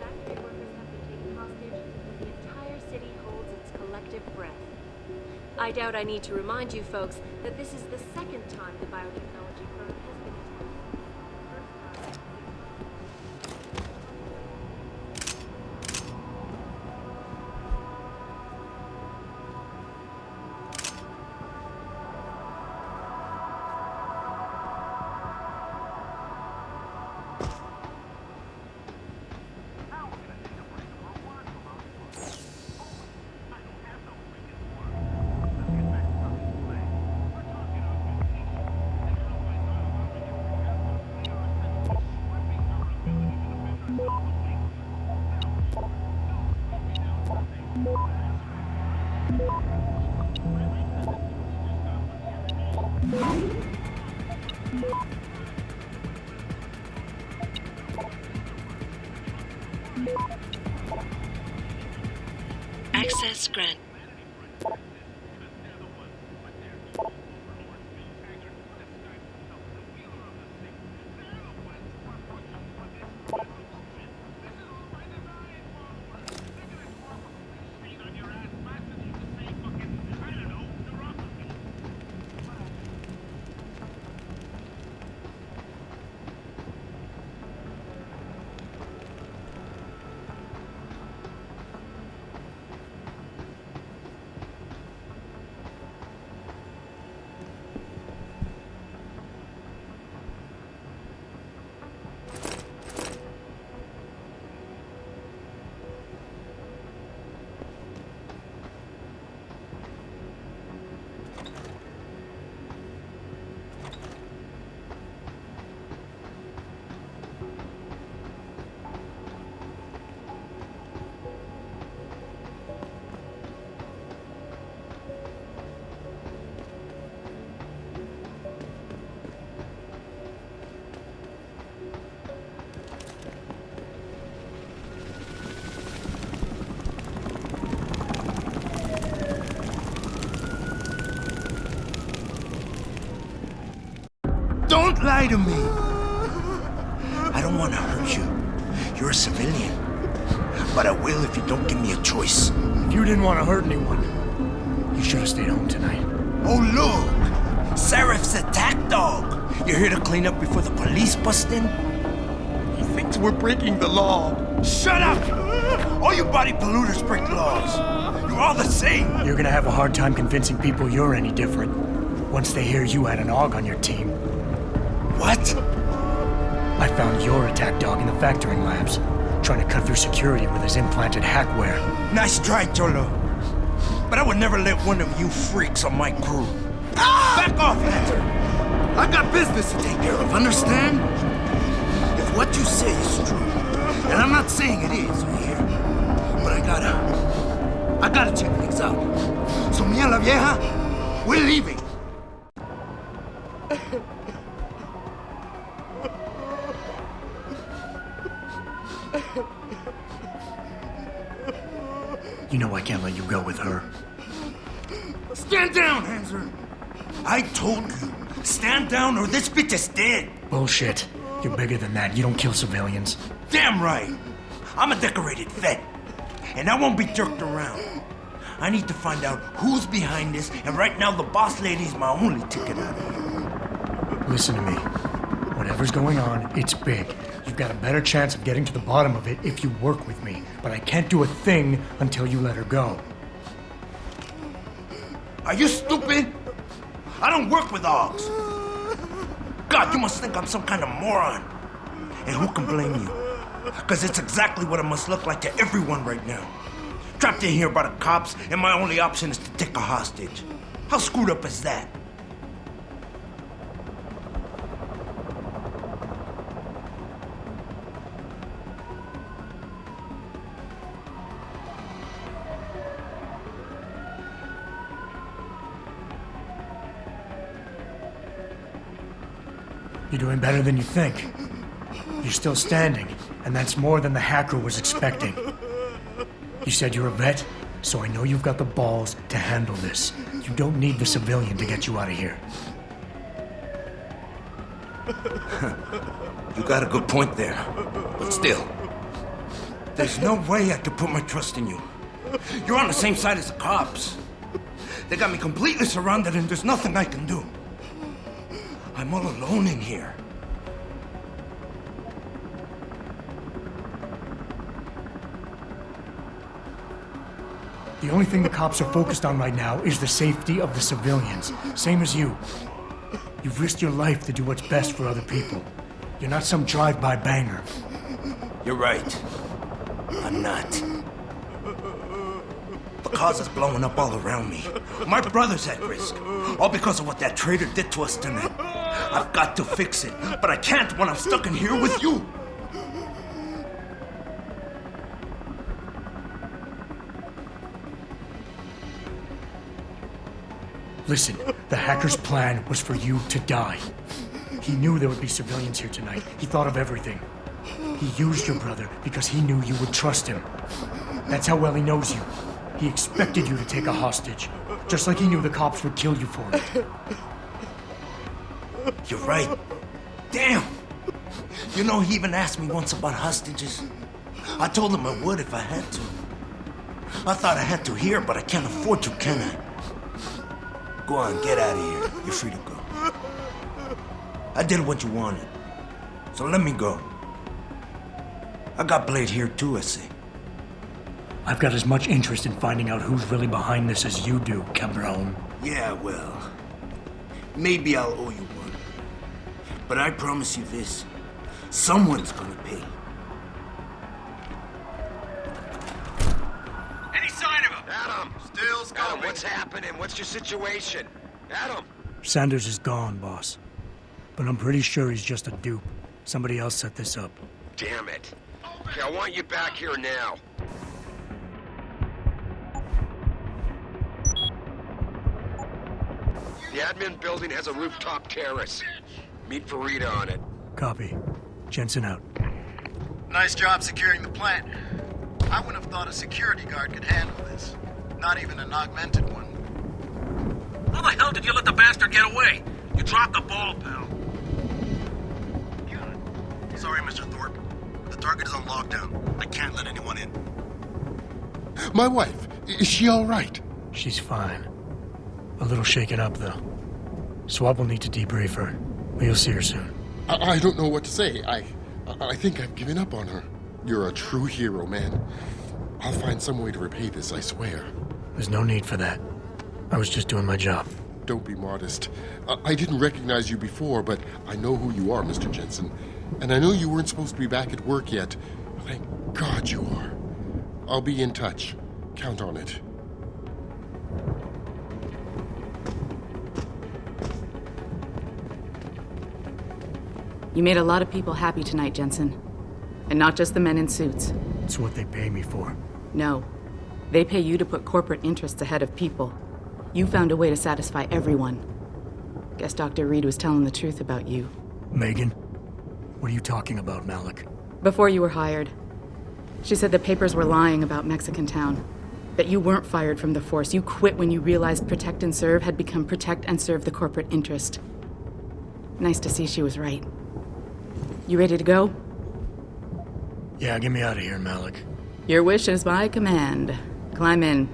Factory workers have been taken hostage, and the entire city holds its collective breath. I doubt I need to remind you folks that this is the second time the biotechnology firm has been attacked. Access granted. Don't lie to me! I don't want to hurt you. You're a civilian. But I will if you don't give me a choice. If you didn't want to hurt anyone, you should have stayed home tonight. Oh, look! Seraph's attack dog! You're here to clean up before the police bust in? He thinks we're breaking the law. Shut up! All you body polluters break laws. You're all the same. You're gonna have a hard time convincing people you're any different once they hear you had an AUG on your team. What? I found your attack dog in the factoring labs, trying to cut through security with his implanted hackware. Nice try, Cholo. But I would never let one of you freaks on my crew. Back off, Hunter! I got business to take care of, understand? If what you say is true, and I'm not saying it is here, but I gotta check things out. So me and la vieja, we're leaving. You know I can't let you go with her. Stand down, Hanser! I told you, stand down or this bitch is dead! Bullshit. You're bigger than that. You don't kill civilians. Damn right! I'm a decorated vet, and I won't be jerked around. I need to find out who's behind this, and right now the boss lady's my only ticket out of here. Listen to me. Whatever's going on, it's big. You've got a better chance of getting to the bottom of it if you work with me. But I can't do a thing until you let her go. Are you stupid? I don't work with AUGs. God, you must think I'm some kind of moron. And who can blame you? Because it's exactly what it must look like to everyone right now. Trapped in here by the cops, and my only option is to take a hostage. How screwed up is that? You're doing better than you think. You're still standing, and that's more than the hacker was expecting. You said you're a vet, so I know you've got the balls to handle this. You don't need the civilian to get you out of here. You got a good point there. But still, there's no way I could put my trust in you. You're on the same side as the cops. They got me completely surrounded and there's nothing I can do. I'm all alone in here. The only thing the cops are focused on right now is the safety of the civilians. Same as you. You've risked your life to do what's best for other people. You're not some drive-by banger. You're right. I'm not. The cause is blowing up all around me. My brother's at risk. All because of what that traitor did to us tonight. I've got to fix it, but I can't when I'm stuck in here with you. Listen, the hacker's plan was for you to die. He knew there would be civilians here tonight. He thought of everything. He used your brother because he knew you would trust him. That's how well he knows you. He expected you to take a hostage, just like he knew the cops would kill you for it. You're right. Damn! You know, he even asked me once about hostages. I told him I would if I had to. I thought I had to here, but I can't afford to, can I? Go on, get out of here. You're free to go. I did what you wanted, so let me go. I got Blade here too, I see. I've got as much interest in finding out who's really behind this as you do, Cabron. Yeah, well, maybe I'll owe you one. But I promise you this, someone's gonna pay. Any sign of him? Adam! Still scoping. Adam, what's happening? What's your situation? Adam! Sanders is gone, boss. But I'm pretty sure he's just a dupe. Somebody else set this up. Damn it. Okay, I want you back here now. The admin building has a rooftop terrace. Meet Farida on it. Copy. Jenson out. Nice job securing the plant. I wouldn't have thought a security guard could handle this. Not even an augmented one. How the hell did you let the bastard get away? You dropped the ball, pal. Sorry, Mr. Thorpe. The target is on lockdown. I can't let anyone in. My wife, is she all right? She's fine. A little shaken up, though. Swab will need to debrief her, but you'll see her soon. I don't know what to say. I think I've given up on her. You're a true hero, man. I'll find some way to repay this, I swear. There's no need for that. I was just doing my job. Don't be modest. I didn't recognize you before, but I know who you are, Mr. Jenson. And I know you weren't supposed to be back at work yet. Thank God you are. I'll be in touch. Count on it. You made a lot of people happy tonight, Jenson. And not just the men in suits. It's what they pay me for. No. They pay you to put corporate interests ahead of people. You found a way to satisfy everyone. Guess Dr. Reed was telling the truth about you. Megan? What are you talking about, Malik? Before you were hired, she said the papers were lying about Mexican Town. That you weren't fired from the force. You quit when you realized Protect and Serve had become Protect and Serve the corporate interest. Nice to see she was right. You ready to go? Yeah, get me out of here, Malik. Your wish is my command. Climb in.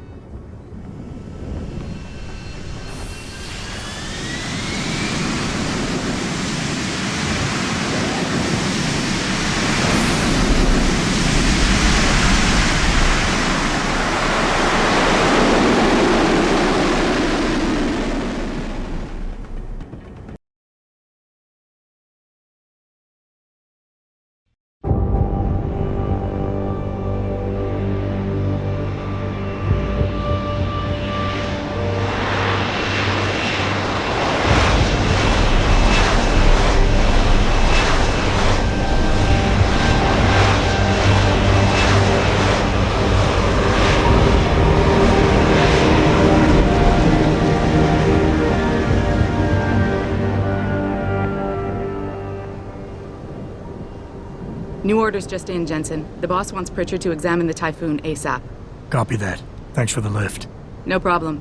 New orders just in, Jensen. The boss wants Pritchard to examine the Typhoon ASAP. Copy that. Thanks for the lift. No problem.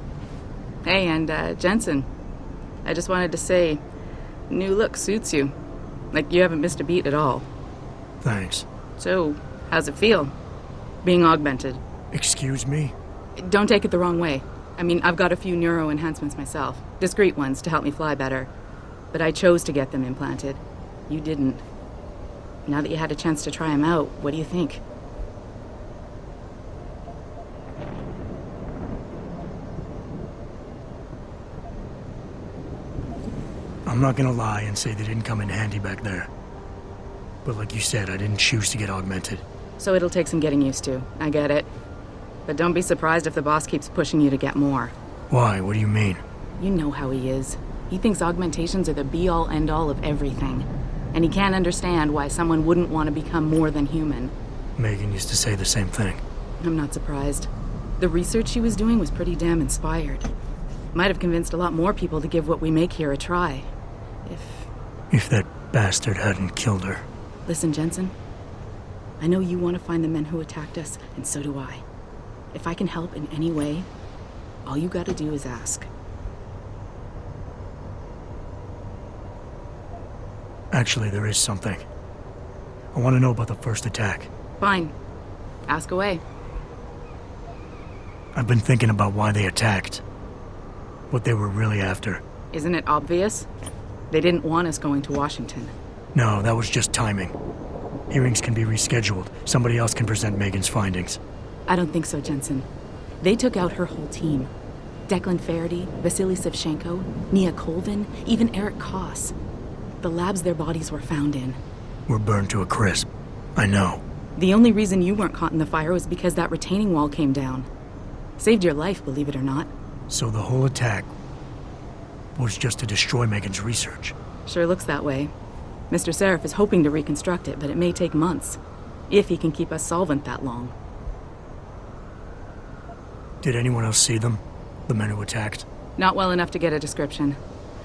Hey, and Jensen, I just wanted to say, new look suits you. Like you haven't missed a beat at all. Thanks. So, how's it feel? Being augmented? Excuse me? Don't take it the wrong way. I mean, I've got a few neuro enhancements myself. Discreet ones to help me fly better. But I chose to get them implanted. You didn't. Now that you had a chance to try them out, what do you think? I'm not gonna lie and say they didn't come in handy back there. But like you said, I didn't choose to get augmented. So it'll take some getting used to. I get it. But don't be surprised if the boss keeps pushing you to get more. Why? What do you mean? You know how he is. He thinks augmentations are the be-all, end-all of everything. And he can't understand why someone wouldn't want to become more than human. Megan used to say the same thing. I'm not surprised. The research she was doing was pretty damn inspired. Might have convinced a lot more people to give what we make here a try. If that bastard hadn't killed her. Listen, Jensen. I know you want to find the men who attacked us, and so do I. If I can help in any way, all you gotta do is ask. Actually, there is something. I want to know about the first attack. Fine. Ask away. I've been thinking about why they attacked. What they were really after. Isn't it obvious? They didn't want us going to Washington. No, that was just timing. Hearings can be rescheduled. Somebody else can present Megan's findings. I don't think so, Jensen. They took out her whole team. Declan Faraday, Vasily Savchenko, Nia Colvin, even Eric Koss. The labs their bodies were found in. Were burned to a crisp. I know. The only reason you weren't caught in the fire was because that retaining wall came down. Saved your life, believe it or not. So the whole attack was just to destroy Megan's research. Sure looks that way. Mr. Seraph is hoping to reconstruct it, but it may take months. If he can keep us solvent that long. Did anyone else see them? The men who attacked? Not well enough to get a description.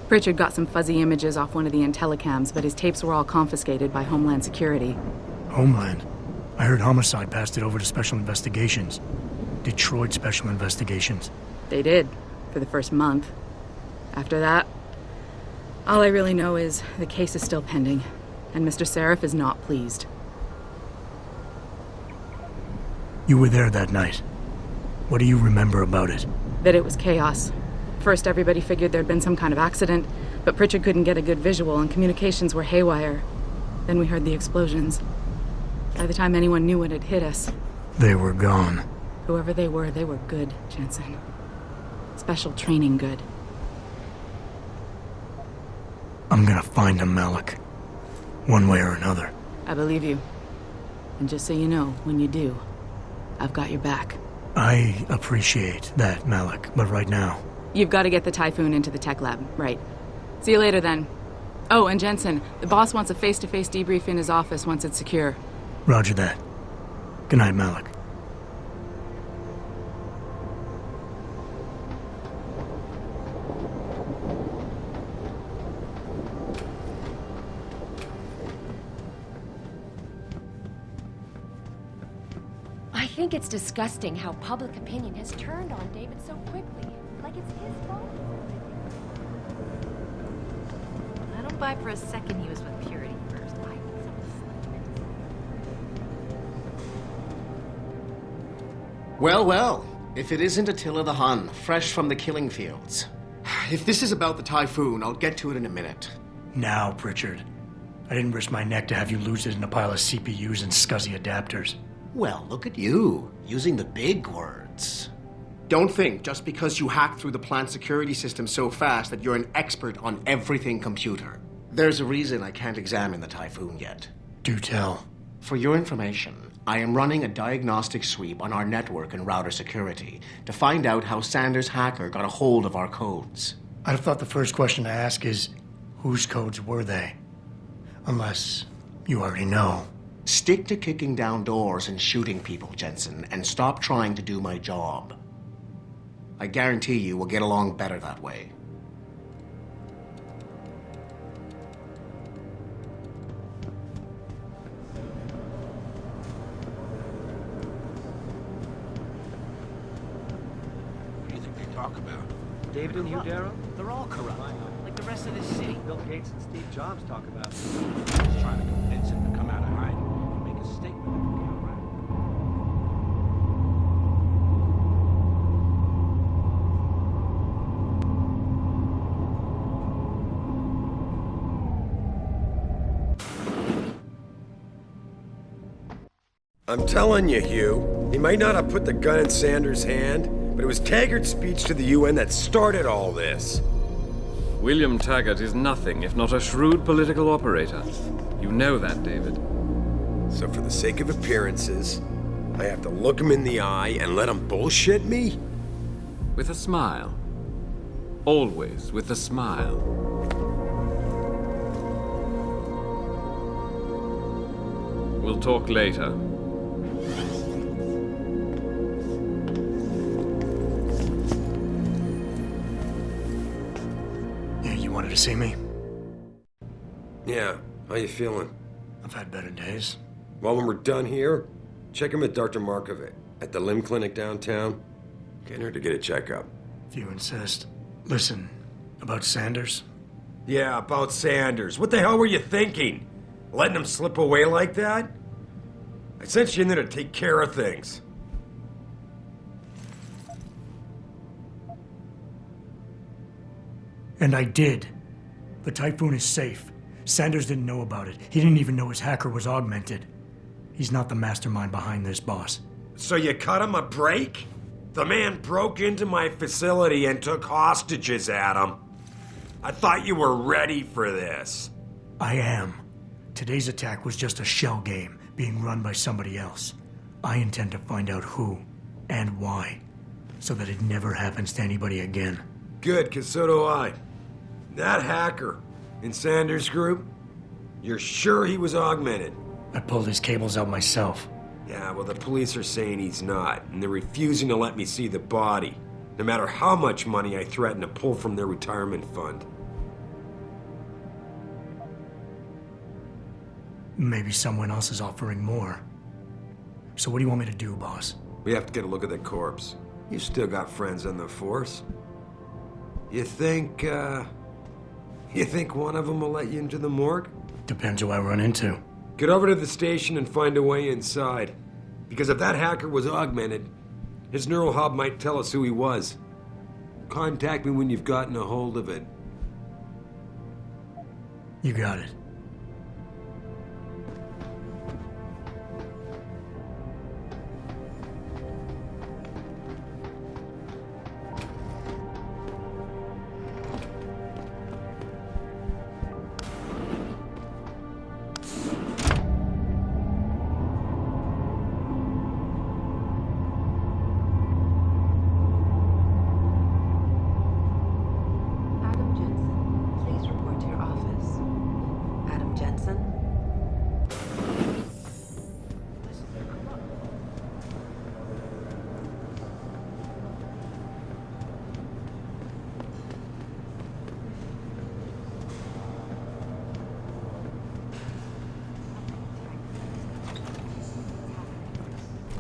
Pritchard got some fuzzy images off one of the Intellicams, but his tapes were all confiscated by Homeland Security. Homeland? I heard Homicide passed it over to Special Investigations. Detroit Special Investigations. They did, for the first month. After that, all I really know is the case is still pending, and Mr. Seraph is not pleased. You were there that night. What do you remember about it? That it was chaos. First, everybody figured there'd been some kind of accident, but Pritchard couldn't get a good visual and communications were haywire. Then we heard the explosions. By the time anyone knew what had hit us... They were gone. Whoever they were good, Jensen. Special training good. I'm gonna find them, Malik. One way or another. I believe you. And just so you know, when you do, I've got your back. I appreciate that, Malik, but right now... You've got to get the Typhoon into the tech lab, right. See you later, then. Oh, and Jensen, the boss wants a face-to-face debrief in his office once it's secure. Roger that. Good night, Malik. I think it's disgusting how public opinion has turned on David so quickly. Like it's his fault. I don't buy for a second he was with Purity first. Well, well. If it isn't Attila the Hun, fresh from the killing fields. If this is about the Typhoon, I'll get to it in a minute. Now, Pritchard. I didn't risk my neck to have you lose it in a pile of CPUs and scuzzy adapters. Well, look at you, using the big words. Don't think just because you hacked through the plant security system so fast that you're an expert on everything computer. There's a reason I can't examine the Typhoon yet. Do tell. For your information, I am running a diagnostic sweep on our network and router security to find out how Sanders' hacker got a hold of our codes. I'd have thought the first question to ask is, whose codes were they? Unless you already know. Stick to kicking down doors and shooting people, Jensen, and stop trying to do my job. I guarantee you we'll get along better that way. What do you think they talk about? David and you, Darrow? They're all corrupt. Like the rest of this city. Bill Gates and Steve Jobs talk about it. Just trying to convince him to come out of hiding and make a statement that will get around. I'm telling you, Hugh, he might not have put the gun in Sanders' hand, but it was Taggart's speech to the UN that started all this. William Taggart is nothing if not a shrewd political operator. You know that, David. So for the sake of appearances, I have to look him in the eye and let him bullshit me? With a smile. Always with a smile. We'll talk later. You wanted to see me? Yeah, how you feeling? I've had better days. Well, when we're done here, check him at Dr. Markovic at the limb clinic downtown. Get her to get a checkup. If you insist. Listen, about Sanders? Yeah, about Sanders. What the hell were you thinking? Letting him slip away like that? I sent you in there to take care of things. And I did. The Typhoon is safe. Sanders didn't know about it. He didn't even know his hacker was augmented. He's not the mastermind behind this, boss. So you cut him a break? The man broke into my facility and took hostages, Adam. I thought you were ready for this. I am. Today's attack was just a shell game being run by somebody else. I intend to find out who and why, so that it never happens to anybody again. Good, 'cause so do I. That hacker in Sanders' group, you're sure he was augmented? I pulled his cables out myself. Yeah, well, the police are saying he's not, and they're refusing to let me see the body, no matter how much money I threaten to pull from their retirement fund. Maybe someone else is offering more. So what do you want me to do, boss? We have to get a look at the corpse. You still got friends on the force. You think one of them will let you into the morgue? Depends who I run into. Get over to the station and find a way inside. Because if that hacker was augmented, his neural hub might tell us who he was. Contact me when you've gotten a hold of it. You got it. Please report to your office. Adam Jenson?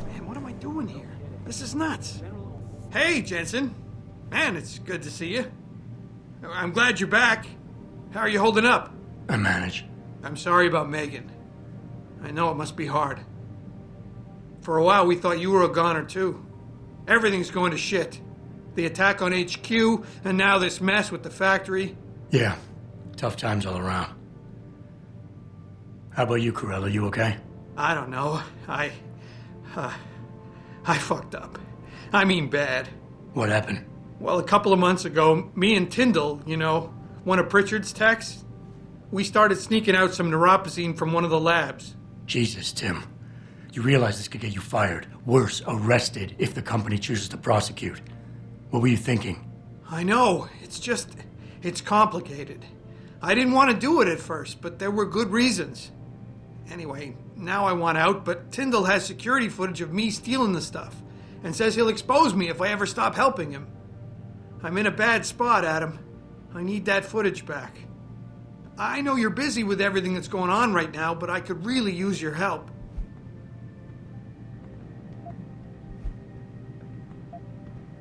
Man, what am I doing here? This is nuts. Hey, Jenson. Man, it's good to see you. I'm glad you're back. How are you holding up? I manage. I'm sorry about Megan. I know it must be hard. For a while, we thought you were a goner, too. Everything's going to shit. The attack on HQ, and now this mess with the factory. Yeah, tough times all around. How about you, Corella? You okay? I don't know. I fucked up. I mean bad. What happened? Well, a couple of months ago, me and Tyndall, you know, one of Pritchard's techs, we started sneaking out some neuropozyne from one of the labs. Jesus, Tim. You realize this could get you fired. Worse, arrested if the company chooses to prosecute. What were you thinking? I know. It's complicated. I didn't want to do it at first, but there were good reasons. Anyway, now I want out, but Tyndall has security footage of me stealing the stuff and says he'll expose me if I ever stop helping him. I'm in a bad spot, Adam. I need that footage back. I know you're busy with everything that's going on right now, but I could really use your help.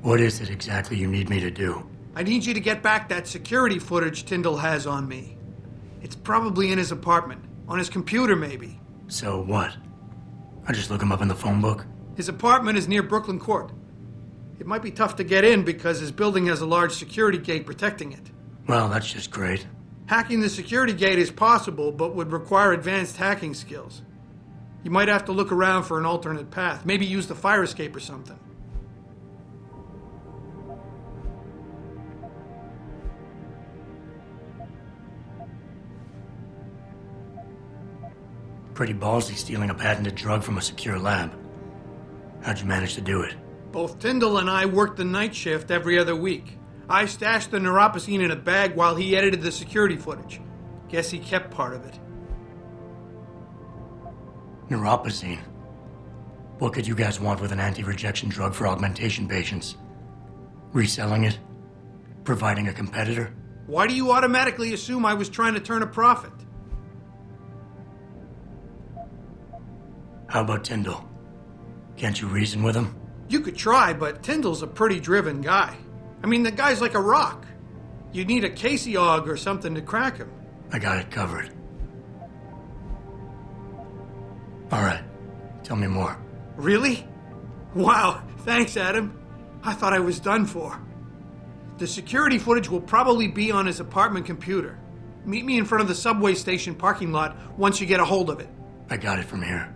What is it exactly you need me to do? I need you to get back that security footage Tyndall has on me. It's probably in his apartment. On his computer, maybe. So what? I just look him up in the phone book? His apartment is near Brooklyn Court. It might be tough to get in because his building has a large security gate protecting it. Well, that's just great. Hacking the security gate is possible, but would require advanced hacking skills. You might have to look around for an alternate path. Maybe use the fire escape or something. Pretty ballsy stealing a patented drug from a secure lab. How'd you manage to do it? Both Tyndall and I worked the night shift every other week. I stashed the neuropozyne in a bag while he edited the security footage. Guess he kept part of it. Neuropozyne? What could you guys want with an anti-rejection drug for augmentation patients? Reselling it? Providing a competitor? Why do you automatically assume I was trying to turn a profit? How about Tyndall? Can't you reason with him? You could try, but Tyndall's a pretty driven guy. I mean, the guy's like a rock. You'd need a Casey aug or something to crack him. I got it covered. All right, tell me more. Really? Wow, thanks, Adam. I thought I was done for. The security footage will probably be on his apartment computer. Meet me in front of the subway station parking lot once you get a hold of it. I got it from here.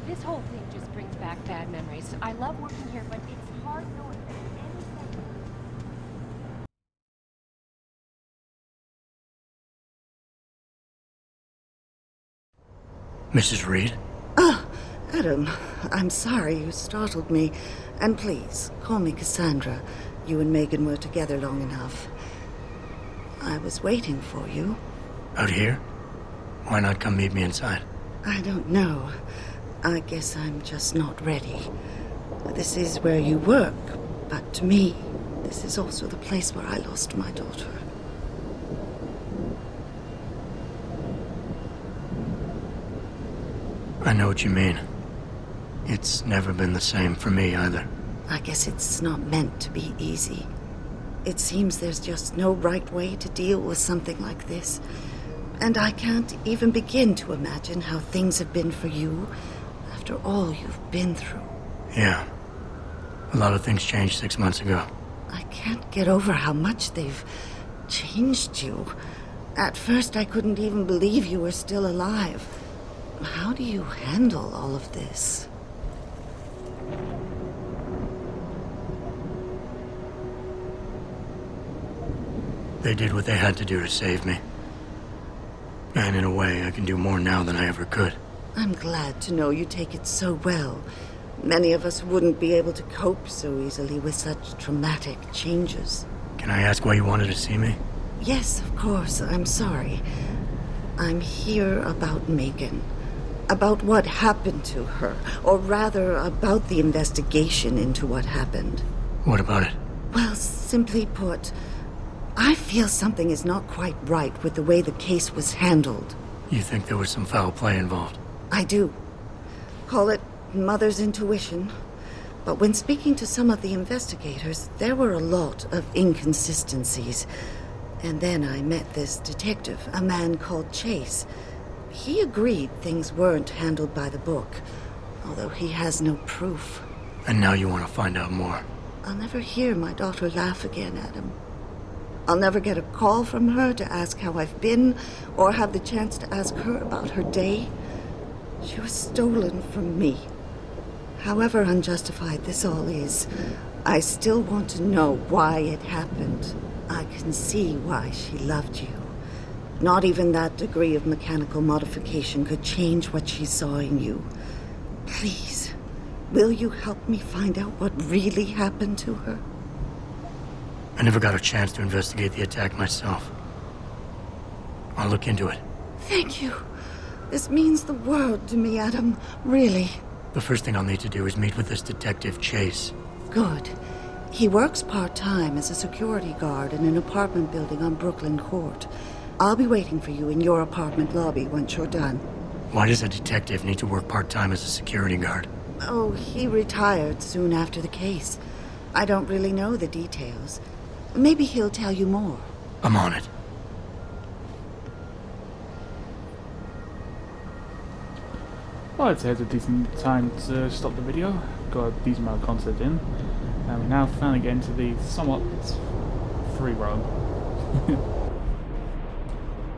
This whole thing just brings back bad memories. I love working here, but it's hard knowing anything. Mrs. Reed? Adam, I'm sorry you startled me. And please, call me Cassandra. You and Megan were together long enough. I was waiting for you. Out here? Why not come meet me inside? I don't know. I guess I'm just not ready. This is where you work, but to me, this is also the place where I lost my daughter. I know what you mean. It's never been the same for me either. I guess it's not meant to be easy. It seems there's just no right way to deal with something like this. And I can't even begin to imagine how things have been for you after all you've been through. Yeah. A lot of things changed 6 months ago. I can't get over how much they've changed you. At first, I couldn't even believe you were still alive. How do you handle all of this? They did what they had to do to save me. And in a way, I can do more now than I ever could. I'm glad to know you take it so well. Many of us wouldn't be able to cope so easily with such traumatic changes. Can I ask why you wanted to see me? Yes, of course. I'm sorry. I'm here about Megan. About what happened to her. Or rather, about the investigation into what happened. What about it? Well, simply put, I feel something is not quite right with the way the case was handled. You think there was some foul play involved? I do. Call it mother's intuition. But when speaking to some of the investigators, there were a lot of inconsistencies. And then I met this detective, a man called Chase. He agreed things weren't handled by the book, although he has no proof. And now you want to find out more? I'll never hear my daughter laugh again, Adam. I'll never get a call from her to ask how I've been, or have the chance to ask her about her day. She was stolen from me. However unjustified this all is, I still want to know why it happened. I can see why she loved you. Not even that degree of mechanical modification could change what she saw in you. Please, will you help me find out what really happened to her? I never got a chance to investigate the attack myself. I'll look into it. Thank you. This means the world to me, Adam. Really. The first thing I'll need to do is meet with this detective, Chase. Good. He works part-time as a security guard in an apartment building on Brooklyn Court. I'll be waiting for you in your apartment lobby once you're done. Why does a detective need to work part-time as a security guard? Oh, he retired soon after the case. I don't really know the details. Maybe he'll tell you more. I'm on it. Well, I'd say it's a decent time to stop the video. Got a decent amount of content in. And we now finally get into the somewhat free roam.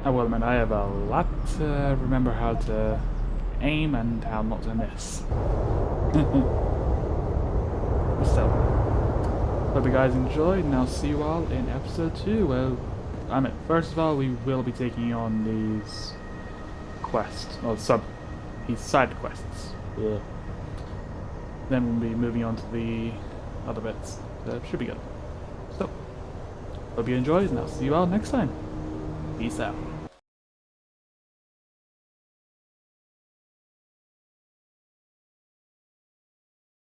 I will admit, I have a lot to remember how to aim and how not to miss. So, hope you guys enjoyed, and I'll see you all in episode 2. Well, first of all, we will be taking on these quests, or these side quests. Yeah. Then we'll be moving on to the other bits. That should be good. So, hope you enjoyed, and I'll see you all next time. Peace out.